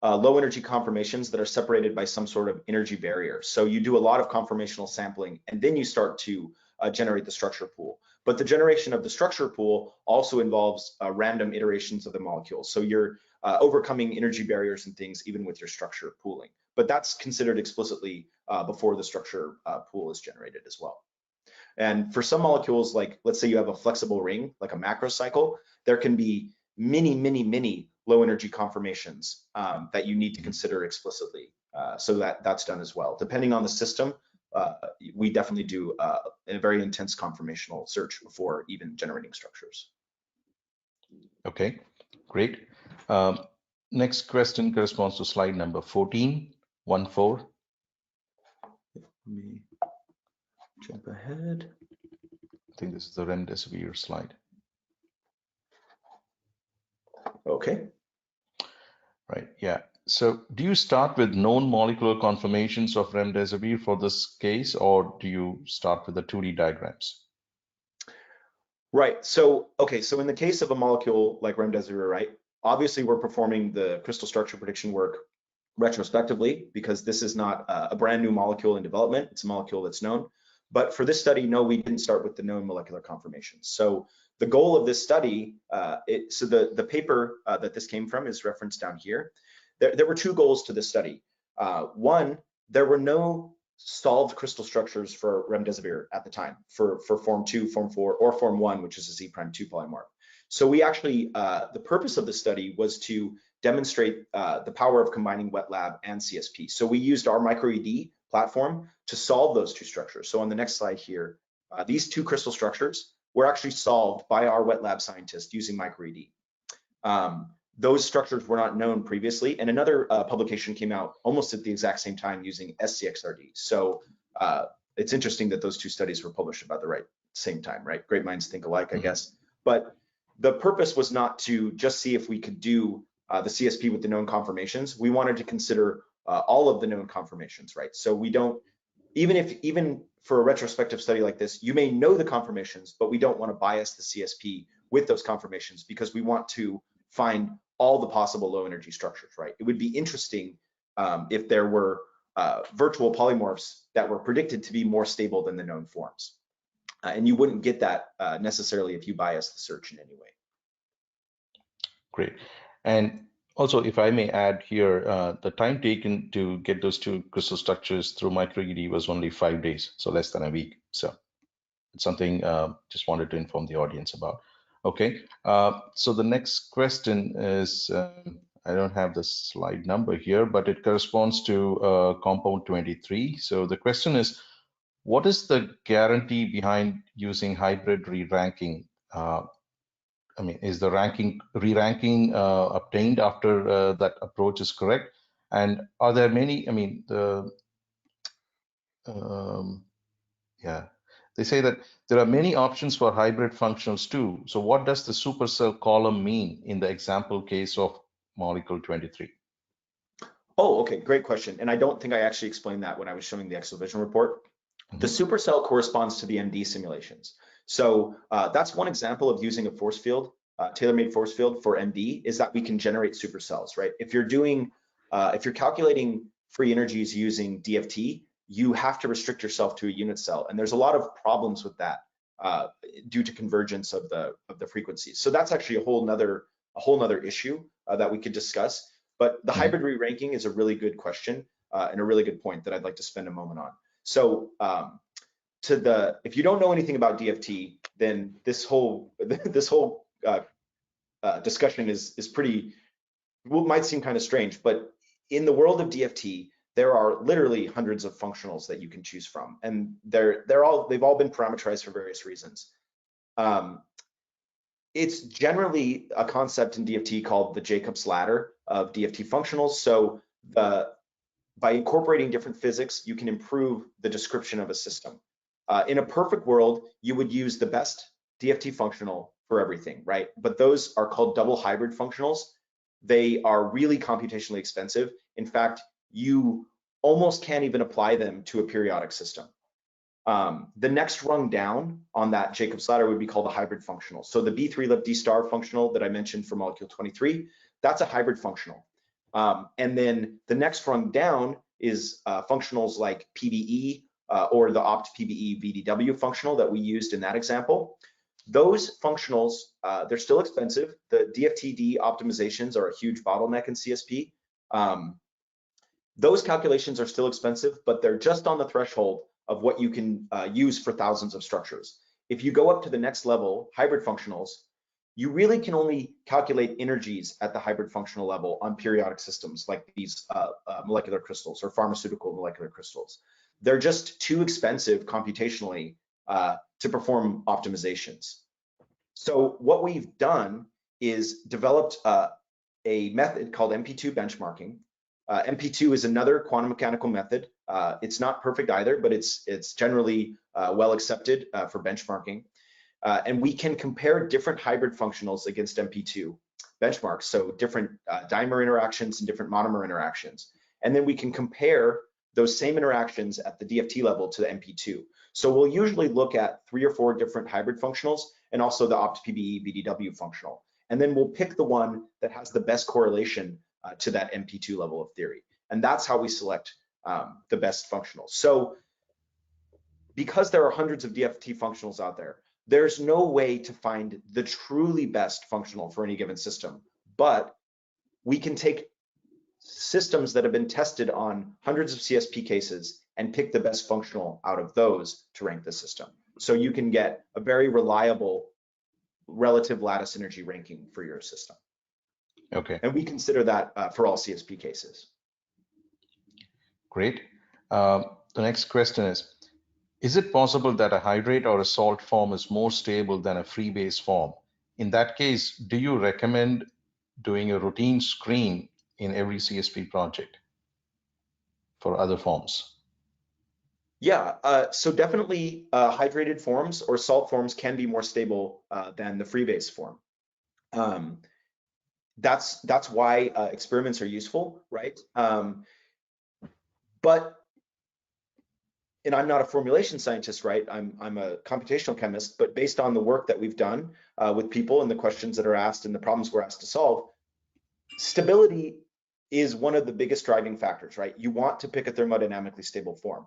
low energy conformations that are separated by some sort of energy barrier. So you do a lot of conformational sampling, and then you start to generate the structure pool. But the generation of the structure pool also involves random iterations of the molecules. So you're overcoming energy barriers and things even with your structure pooling. But that's considered explicitly before the structure pool is generated as well. And for some molecules, like let's say you have a flexible ring, like a macrocycle, there can be many low energy conformations that you need to consider explicitly. So that's done as well. Depending on the system, we definitely do a very intense conformational search before even generating structures. Okay, great. Next question corresponds to slide number 14. Let me jump ahead. I think this is the remdesivir slide. Okay. Right, yeah. So do you start with known molecular conformations of remdesivir for this case, or do you start with the 2D diagrams? Right, so, okay, so in the case of a molecule like remdesivir, right, obviously we're performing the crystal structure prediction work retrospectively because this is not a brand new molecule in development, it's a molecule that's known. But for this study, no, we didn't start with the known molecular conformations. So the goal of this study, so the paper that this came from is referenced down here. There were 2 goals to this study. One, there were no solved crystal structures for remdesivir at the time for form 2, form 4, or form 1, which is a Z'2 polymorph. So we actually, the purpose of the study was to demonstrate the power of combining wet lab and CSP. So we used our microED platform to solve those 2 structures. So on the next slide here, these 2 crystal structures were actually solved by our wet lab scientist using microED. Those structures were not known previously, and another publication came out almost at the exact same time using SCXRD. So it's interesting that those 2 studies were published about the same time, right? Great minds think alike, I guess. But the purpose was not to just see if we could do the CSP with the known conformations. We wanted to consider all of the known conformations, right? So we don't even for a retrospective study like this, you may know the conformations, but we don't want to bias the CSP with those conformations because we want to find all the possible low energy structures, right? It would be interesting if there were virtual polymorphs that were predicted to be more stable than the known forms. And you wouldn't get that necessarily if you bias the search in any way. Great. And also, if I may add here, the time taken to get those two crystal structures through microED was only 5 days, so less than a week. So it's something just wanted to inform the audience about. Okay, so the next question is, I don't have the slide number here, but it corresponds to compound 23. So the question is, what is the guarantee behind using hybrid re-ranking? I mean, is the re-ranking obtained after that approach is correct? And are there many, I mean, yeah, they say that there are many options for hybrid functionals too. So what does the supercell column mean in the example case of molecule 23? Oh, okay, great question. And I don't think I actually explained that when I was showing the ExoVision report. The supercell corresponds to the MD simulations. So that's one example of using a force field, tailor-made force field for MD, is that we can generate supercells, right? If you're calculating free energies using DFT, you have to restrict yourself to a unit cell, and there's a lot of problems with that due to convergence of the frequencies. So that's actually a whole nother issue that we could discuss. But the hybrid re-ranking is a really good question and a really good point that I'd like to spend a moment on. So if you don't know anything about DFT, then this whole discussion is pretty, might seem kind of strange, but in the world of DFT, there are literally hundreds of functionals that you can choose from, and they've all been parameterized for various reasons. It's generally a concept in DFT called the Jacob's ladder of DFT functionals. So by incorporating different physics, you can improve the description of a system. In a perfect world, you would use the best DFT functional for everything, right? But those are called double hybrid functionals. They are really computationally expensive. In fact, you almost can't even apply them to a periodic system. The next rung down on that Jacob's ladder would be called a hybrid functional. So the B3 D star functional that I mentioned for molecule 23, that's a hybrid functional. And then the next rung down is functionals like PBE or the opt PBE VDW functional that we used in that example. Those functionals, they're still expensive. The DFTD optimizations are a huge bottleneck in CSP. Those calculations are still expensive, but they're just on the threshold of what you can use for thousands of structures. If you go up to the next level, hybrid functionals, you really can only calculate energies at the hybrid functional level on periodic systems like these molecular crystals or pharmaceutical molecular crystals. They're just too expensive computationally to perform optimizations. So what we've done is developed a method called MP2 benchmarking. MP2 is another quantum mechanical method. It's not perfect either, but it's generally well accepted for benchmarking. And we can compare different hybrid functionals against MP2 benchmarks, so different dimer interactions and different monomer interactions. And then we can compare those same interactions at the DFT level to the MP2. So we'll usually look at 3 or 4 different hybrid functionals and also the opt-PBE BDW functional. And then we'll pick the one that has the best correlation to that MP2 level of theory. And that's how we select the best functionals. So because there are hundreds of DFT functionals out there, there's no way to find the truly best functional for any given system. But we can take systems that have been tested on hundreds of CSP cases and pick the best functional out of those to rank the system. So you can get a very reliable relative lattice energy ranking for your system. Okay. And we consider that for all CSP cases. Great. The next question is it possible that a hydrate or a salt form is more stable than a free base form? In that case, do you recommend doing a routine screen in every CSP project for other forms? Yeah, so definitely hydrated forms or salt forms can be more stable than the free base form. That's why experiments are useful, right? But and I'm not a formulation scientist, right? I'm a computational chemist, but based on the work that we've done with people and the questions that are asked and the problems we're asked to solve, stability is one of the biggest driving factors, right? You want to pick a thermodynamically stable form.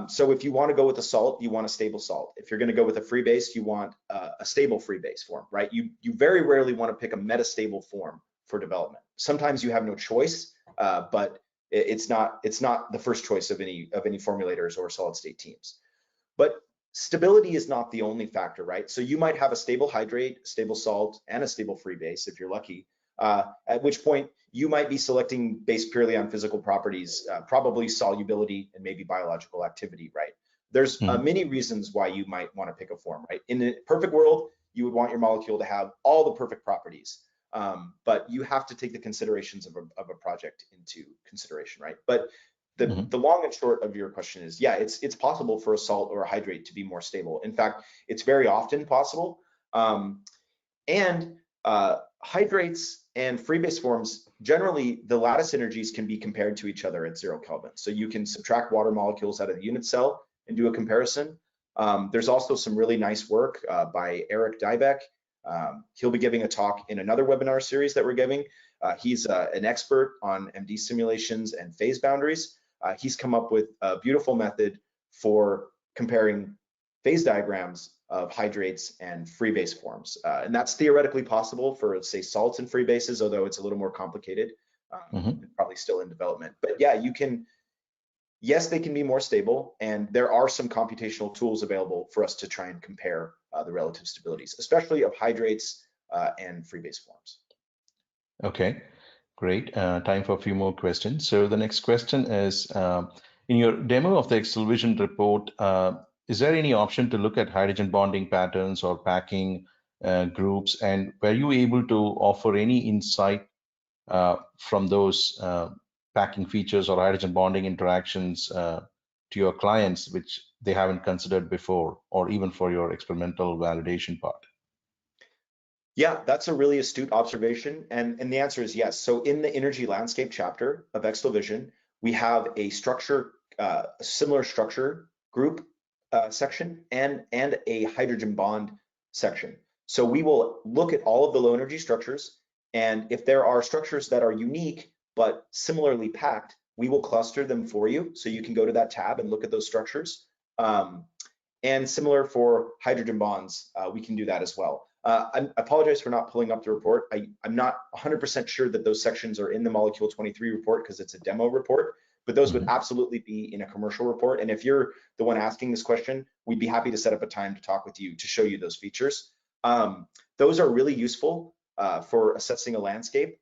So if you want to go with a salt, you want a stable salt. If you're going to go with a free base, you want a stable free base form, right? You very rarely want to pick a metastable form for development. Sometimes you have no choice, but it's not the first choice of any formulators or solid state teams. But stability is not the only factor, right? So you might have a stable hydrate, stable salt, and a stable free base if you're lucky. At which point you might be selecting based purely on physical properties, probably solubility and maybe biological activity, right? There's many reasons why you might want to pick a form, right? In a perfect world, you would want your molecule to have all the perfect properties, but you have to take the considerations of a project into consideration, right? But the long and short of your question is, yeah, it's possible for a salt or a hydrate to be more stable. In fact, it's very often possible. And hydrates and free base forms, generally the lattice energies can be compared to each other at 0 Kelvin. So you can subtract water molecules out of the unit cell and do a comparison. There's also some really nice work by Eric Dybeck. He'll be giving a talk in another webinar series that we're giving. He's an expert on MD simulations and phase boundaries. He's come up with a beautiful method for comparing phase diagrams of hydrates and free base forms. And that's theoretically possible for, say, salts and free bases, although it's a little more complicated, probably still in development. But yeah, you can, yes, they can be more stable, and there are some computational tools available for us to try and compare the relative stabilities, especially of hydrates and free base forms. Okay, great. Time for a few more questions. So the next question is, in your demo of the XtalVision report, is there any option to look at hydrogen bonding patterns or packing groups? And were you able to offer any insight from those packing features or hydrogen bonding interactions to your clients, which they haven't considered before, or even for your experimental validation part? Yeah, that's a really astute observation. And the answer is yes. So in the energy landscape chapter of XtalVision, we have a structure, a similar structure group section and a hydrogen bond section. So we will look at all of the low energy structures. And if there are structures that are unique but similarly packed, we will cluster them for you. So you can go to that tab and look at those structures. And similar for hydrogen bonds, we can do that as well. I apologize for not pulling up the report. I'm not 100% sure that those sections are in the Molecule 23 report because it's a demo report, but those would absolutely be in a commercial report. And if you're the one asking this question, we'd be happy to set up a time to talk with you to show you those features. Those are really useful for assessing a landscape.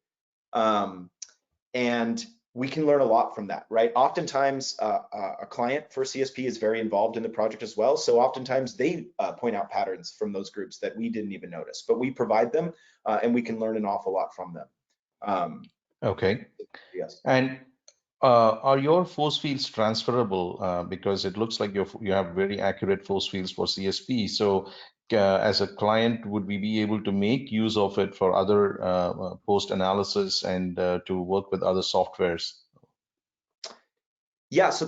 And we can learn a lot from that, right? Oftentimes, a client for CSP is very involved in the project as well. So oftentimes they point out patterns from those groups that we didn't even notice, but we provide them and we can learn an awful lot from them. Okay. Yes. And are your force fields transferable? Because it looks like you have very accurate force fields for CSP. So as a client, would we be able to make use of it for other post analysis and to work with other softwares? Yeah, so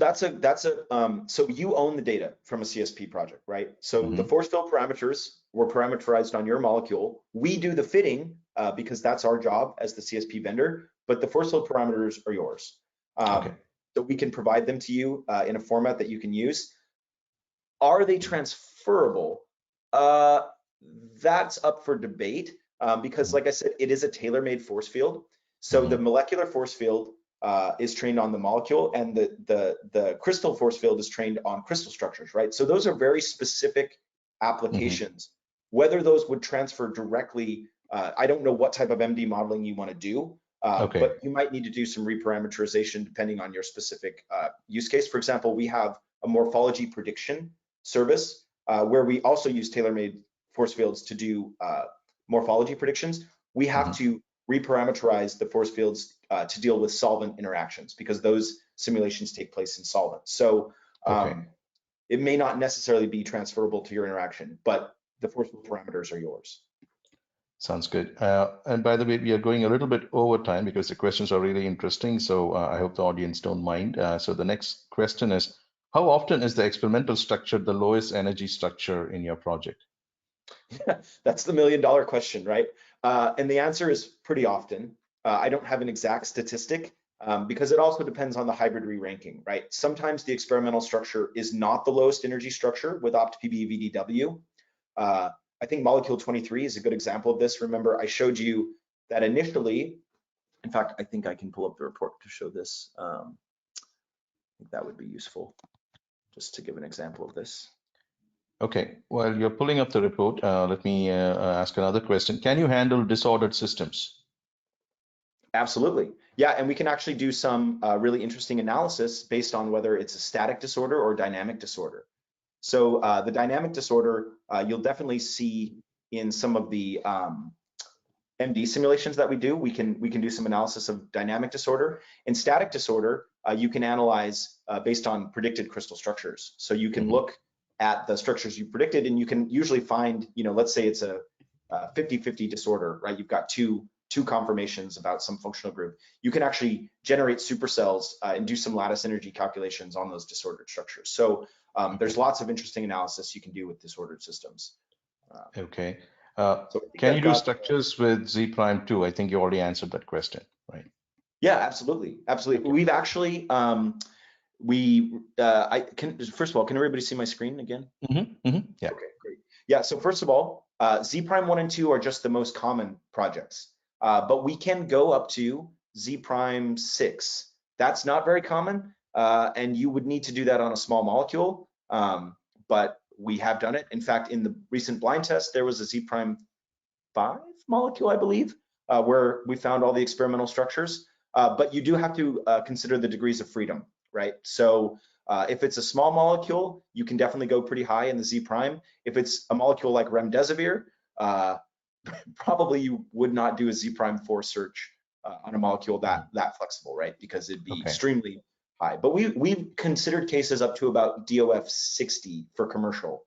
so you own the data from a CSP project, right? So the force field parameters were parameterized on your molecule. We do the fitting because that's our job as the CSP vendor, but the force field parameters are yours. So we can provide them to you in a format that you can use. Are they transferable? That's up for debate because, like I said, it is a tailor-made force field. So the molecular force field is trained on the molecule, and the crystal force field is trained on crystal structures, right? So those are very specific applications. Whether those would transfer directly, I don't know what type of MD modeling you want to do, but you might need to do some reparameterization depending on your specific use case. For example, we have a morphology prediction service where we also use tailor-made force fields to do morphology predictions. We have to reparameterize the force fields to deal with solvent interactions because those simulations take place in solvent. So it may not necessarily be transferable to your interaction, but the force field parameters are yours. Sounds good. And by the way, we are going a little bit over time because the questions are really interesting. So I hope the audience don't mind. So the next question is, How often is the experimental structure the lowest energy structure in your project? That's the million-dollar question, right? And the answer is pretty often. I don't have an exact statistic because it also depends on the hybrid re-ranking, right? Sometimes the experimental structure is not the lowest energy structure with OPT-PB VDW. I think molecule 23 is a good example of this. Remember, I showed you that initially, in fact, I think I can pull up the report to show this. I think that would be useful just to give an example of this. Okay, while you're pulling up the report, let me ask another question. Can you handle disordered systems? Absolutely. Yeah, and we can actually do some really interesting analysis based on whether it's a static disorder or dynamic disorder. So the dynamic disorder, you'll definitely see in some of the MD simulations that we do. We can do some analysis of dynamic disorder. In static disorder, you can analyze based on predicted crystal structures. So you can look at the structures you predicted, and you can usually find, let's say it's a 50-50 disorder, right? You've got two conformations about some functional group. You can actually generate supercells and do some lattice energy calculations on those disordered structures. So there's lots of interesting analysis you can do with disordered systems. Okay. So Can you do structures with Z prime too? I think you already answered that question, right? Yeah, absolutely, absolutely. Okay. We've actually first of all, can everybody see my screen again? Yeah. Okay, great. Yeah, so first of all, Z prime 1 and 2 are just the most common projects, but we can go up to Z prime 6. That's not very common, and you would need to do that on a small molecule, but we have done it. In fact, in the recent blind test, there was a Z prime 5 molecule, I believe, where we found all the experimental structures. But you do have to consider the degrees of freedom, right? So if it's a small molecule, you can definitely go pretty high in the Z prime. If it's a molecule like remdesivir, probably you would not do a Z prime 4 search on a molecule that flexible, right? Because it'd be extremely high. But we've considered cases up to about DOF 60 for commercial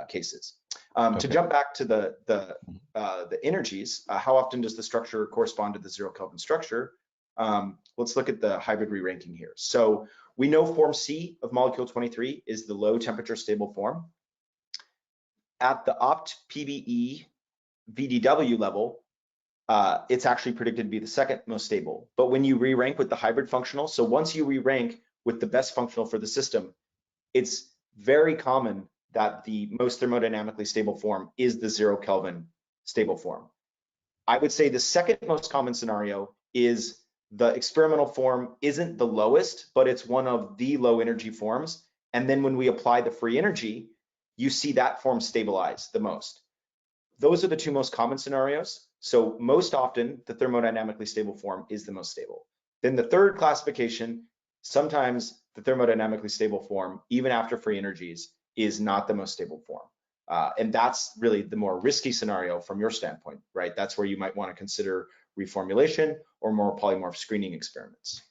cases. To jump back to the energies, how often does the structure correspond to the 0 Kelvin structure? Let's look at the hybrid re-ranking here. So we know form C of molecule 23 is the low temperature stable form. At the opt-PBE VDW level, it's actually predicted to be the second most stable. But when you re-rank with the hybrid functional, so once you re-rank with the best functional for the system, it's very common that the most thermodynamically stable form is the 0 Kelvin stable form. I would say the second most common scenario is the experimental form isn't the lowest, but it's one of the low energy forms. And then when we apply the free energy, you see that form stabilize the most. Those are the two most common scenarios. So most often, the thermodynamically stable form is the most stable. Then the third classification, sometimes the thermodynamically stable form, even after free energies, is not the most stable form. And that's really the more risky scenario from your standpoint, right? That's where you might want to consider reformulation or more polymorph screening experiments.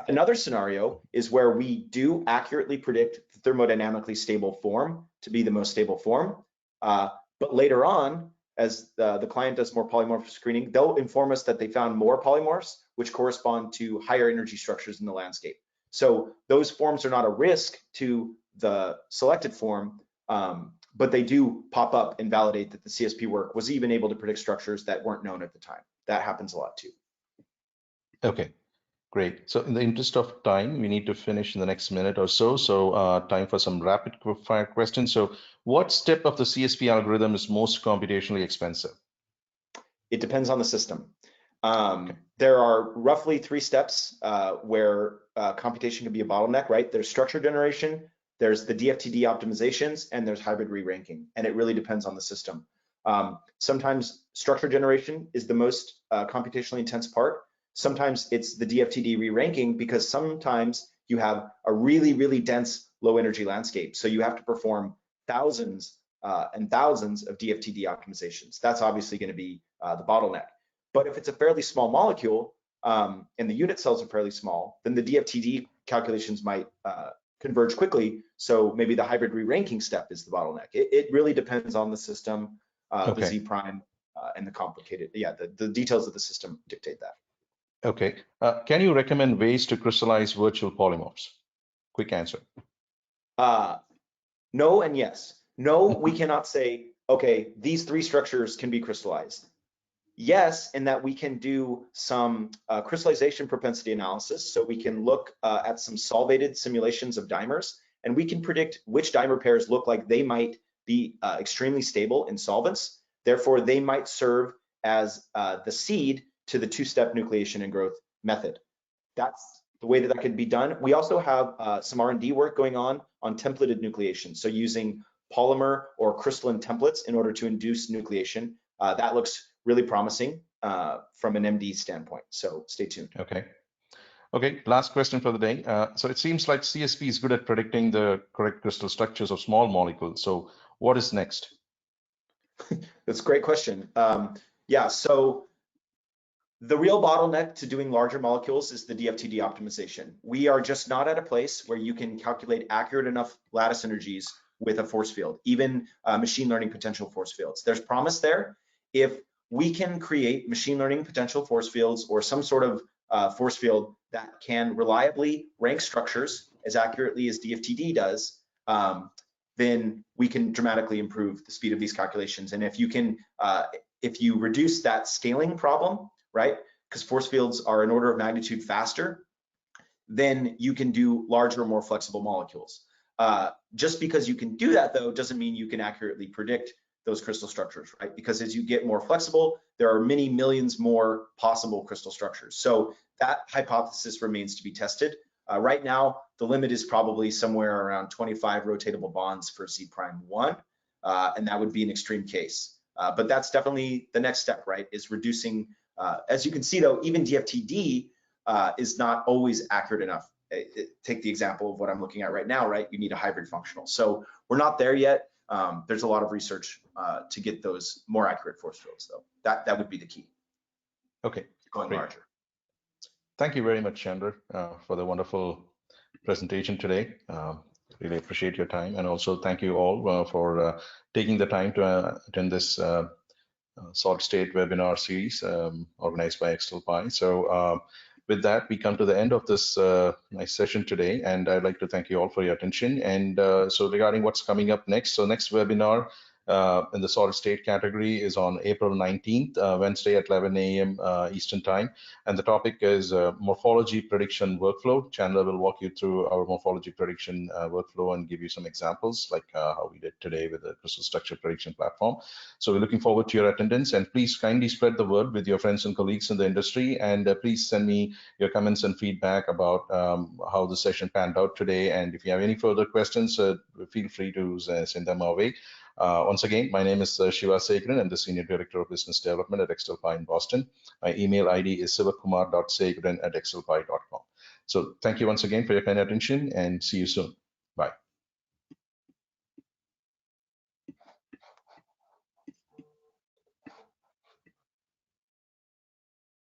Another scenario is where we do accurately predict the thermodynamically stable form to be the most stable form. But later on, as the client does more polymorph screening, they'll inform us that they found more polymorphs, which correspond to higher energy structures in the landscape. So those forms are not a risk to the selected form, but they do pop up and validate that the CSP work was even able to predict structures that weren't known at the time. That happens a lot too. Okay, great. So in the interest of time, we need to finish in the next minute or so. So time for some rapid fire questions. So what step of the CSP algorithm is most computationally expensive? It depends on the system. There are roughly 3 steps where computation can be a bottleneck, right? There's structure generation, there's the DFTD optimizations, and there's hybrid re-ranking, and it really depends on the system. Sometimes structure generation is the most computationally intense part. Sometimes it's the DFTD re-ranking because sometimes you have a really, really dense low energy landscape. So you have to perform thousands and thousands of DFTD optimizations. That's obviously going to be the bottleneck. But if it's a fairly small molecule and the unit cells are fairly small, then the DFTD calculations might converge quickly. So maybe the hybrid re-ranking step is the bottleneck. It really depends on the system, the Z prime, and the complicated, the details of the system dictate that. Okay. Can you recommend ways to crystallize virtual polymorphs? Quick answer. No and yes. No, we cannot say, okay, these three structures can be crystallized. Yes, in that we can do some crystallization propensity analysis. So we can look at some solvated simulations of dimers, and we can predict which dimer pairs look like they might be extremely stable in solvents. Therefore, they might serve as the seed to the two-step nucleation and growth method. That's the way that that could be done. We also have some R&D work going on templated nucleation. So using polymer or crystalline templates in order to induce nucleation. That looks really promising from an MD standpoint. So stay tuned. Okay. Okay, last question for the day. So it seems like CSP is good at predicting the correct crystal structures of small molecules. So what is next? That's a great question. Yeah, so the real bottleneck to doing larger molecules is the DFTD optimization. We are just not at a place where you can calculate accurate enough lattice energies with a force field, even machine learning potential force fields. There's promise there. If we can create machine learning potential force fields or some sort of force field that can reliably rank structures as accurately as DFTD does, then we can dramatically improve the speed of these calculations. And if you can, if you reduce that scaling problem, right? Because force fields are an order of magnitude faster, then you can do larger, more flexible molecules. Just because you can do that, though, doesn't mean you can accurately predict those crystal structures, right? Because as you get more flexible, there are many millions more possible crystal structures. So that hypothesis remains to be tested. Right now, the limit is probably somewhere around 25 rotatable bonds for Z prime 1, and that would be an extreme case. But that's definitely the next step, right? Is reducing. As you can see, though, even DFTD is not always accurate enough. Take the example of what I'm looking at right now, right? You need a hybrid functional. So we're not there yet. There's a lot of research to get those more accurate force fields, though. That would be the key. Okay, going great. larger. Thank you very much, Chandra, for the wonderful presentation today. Really appreciate your time, and also thank you all for taking the time to attend this solid state webinar series organized by XtalPi. So with that, we come to the end of this nice session today, and I'd like to thank you all for your attention. And so regarding what's coming up next, so next webinar in the solid state category is on April 19th, Wednesday at 11 a.m. Eastern time. And the topic is morphology prediction workflow. Chandler will walk you through our morphology prediction workflow and give you some examples like how we did today with the crystal structure prediction platform. So we're looking forward to your attendance, and please kindly spread the word with your friends and colleagues in the industry. And please send me your comments and feedback about how the session panned out today. And if you have any further questions, feel free to send them our way. Once again, my name is Shiva Sekran. I'm the Senior Director of Business Development at XtalPi in Boston. My email ID is sivakumar.sekran@xtalpi.com. So thank you once again for your kind attention, and see you soon.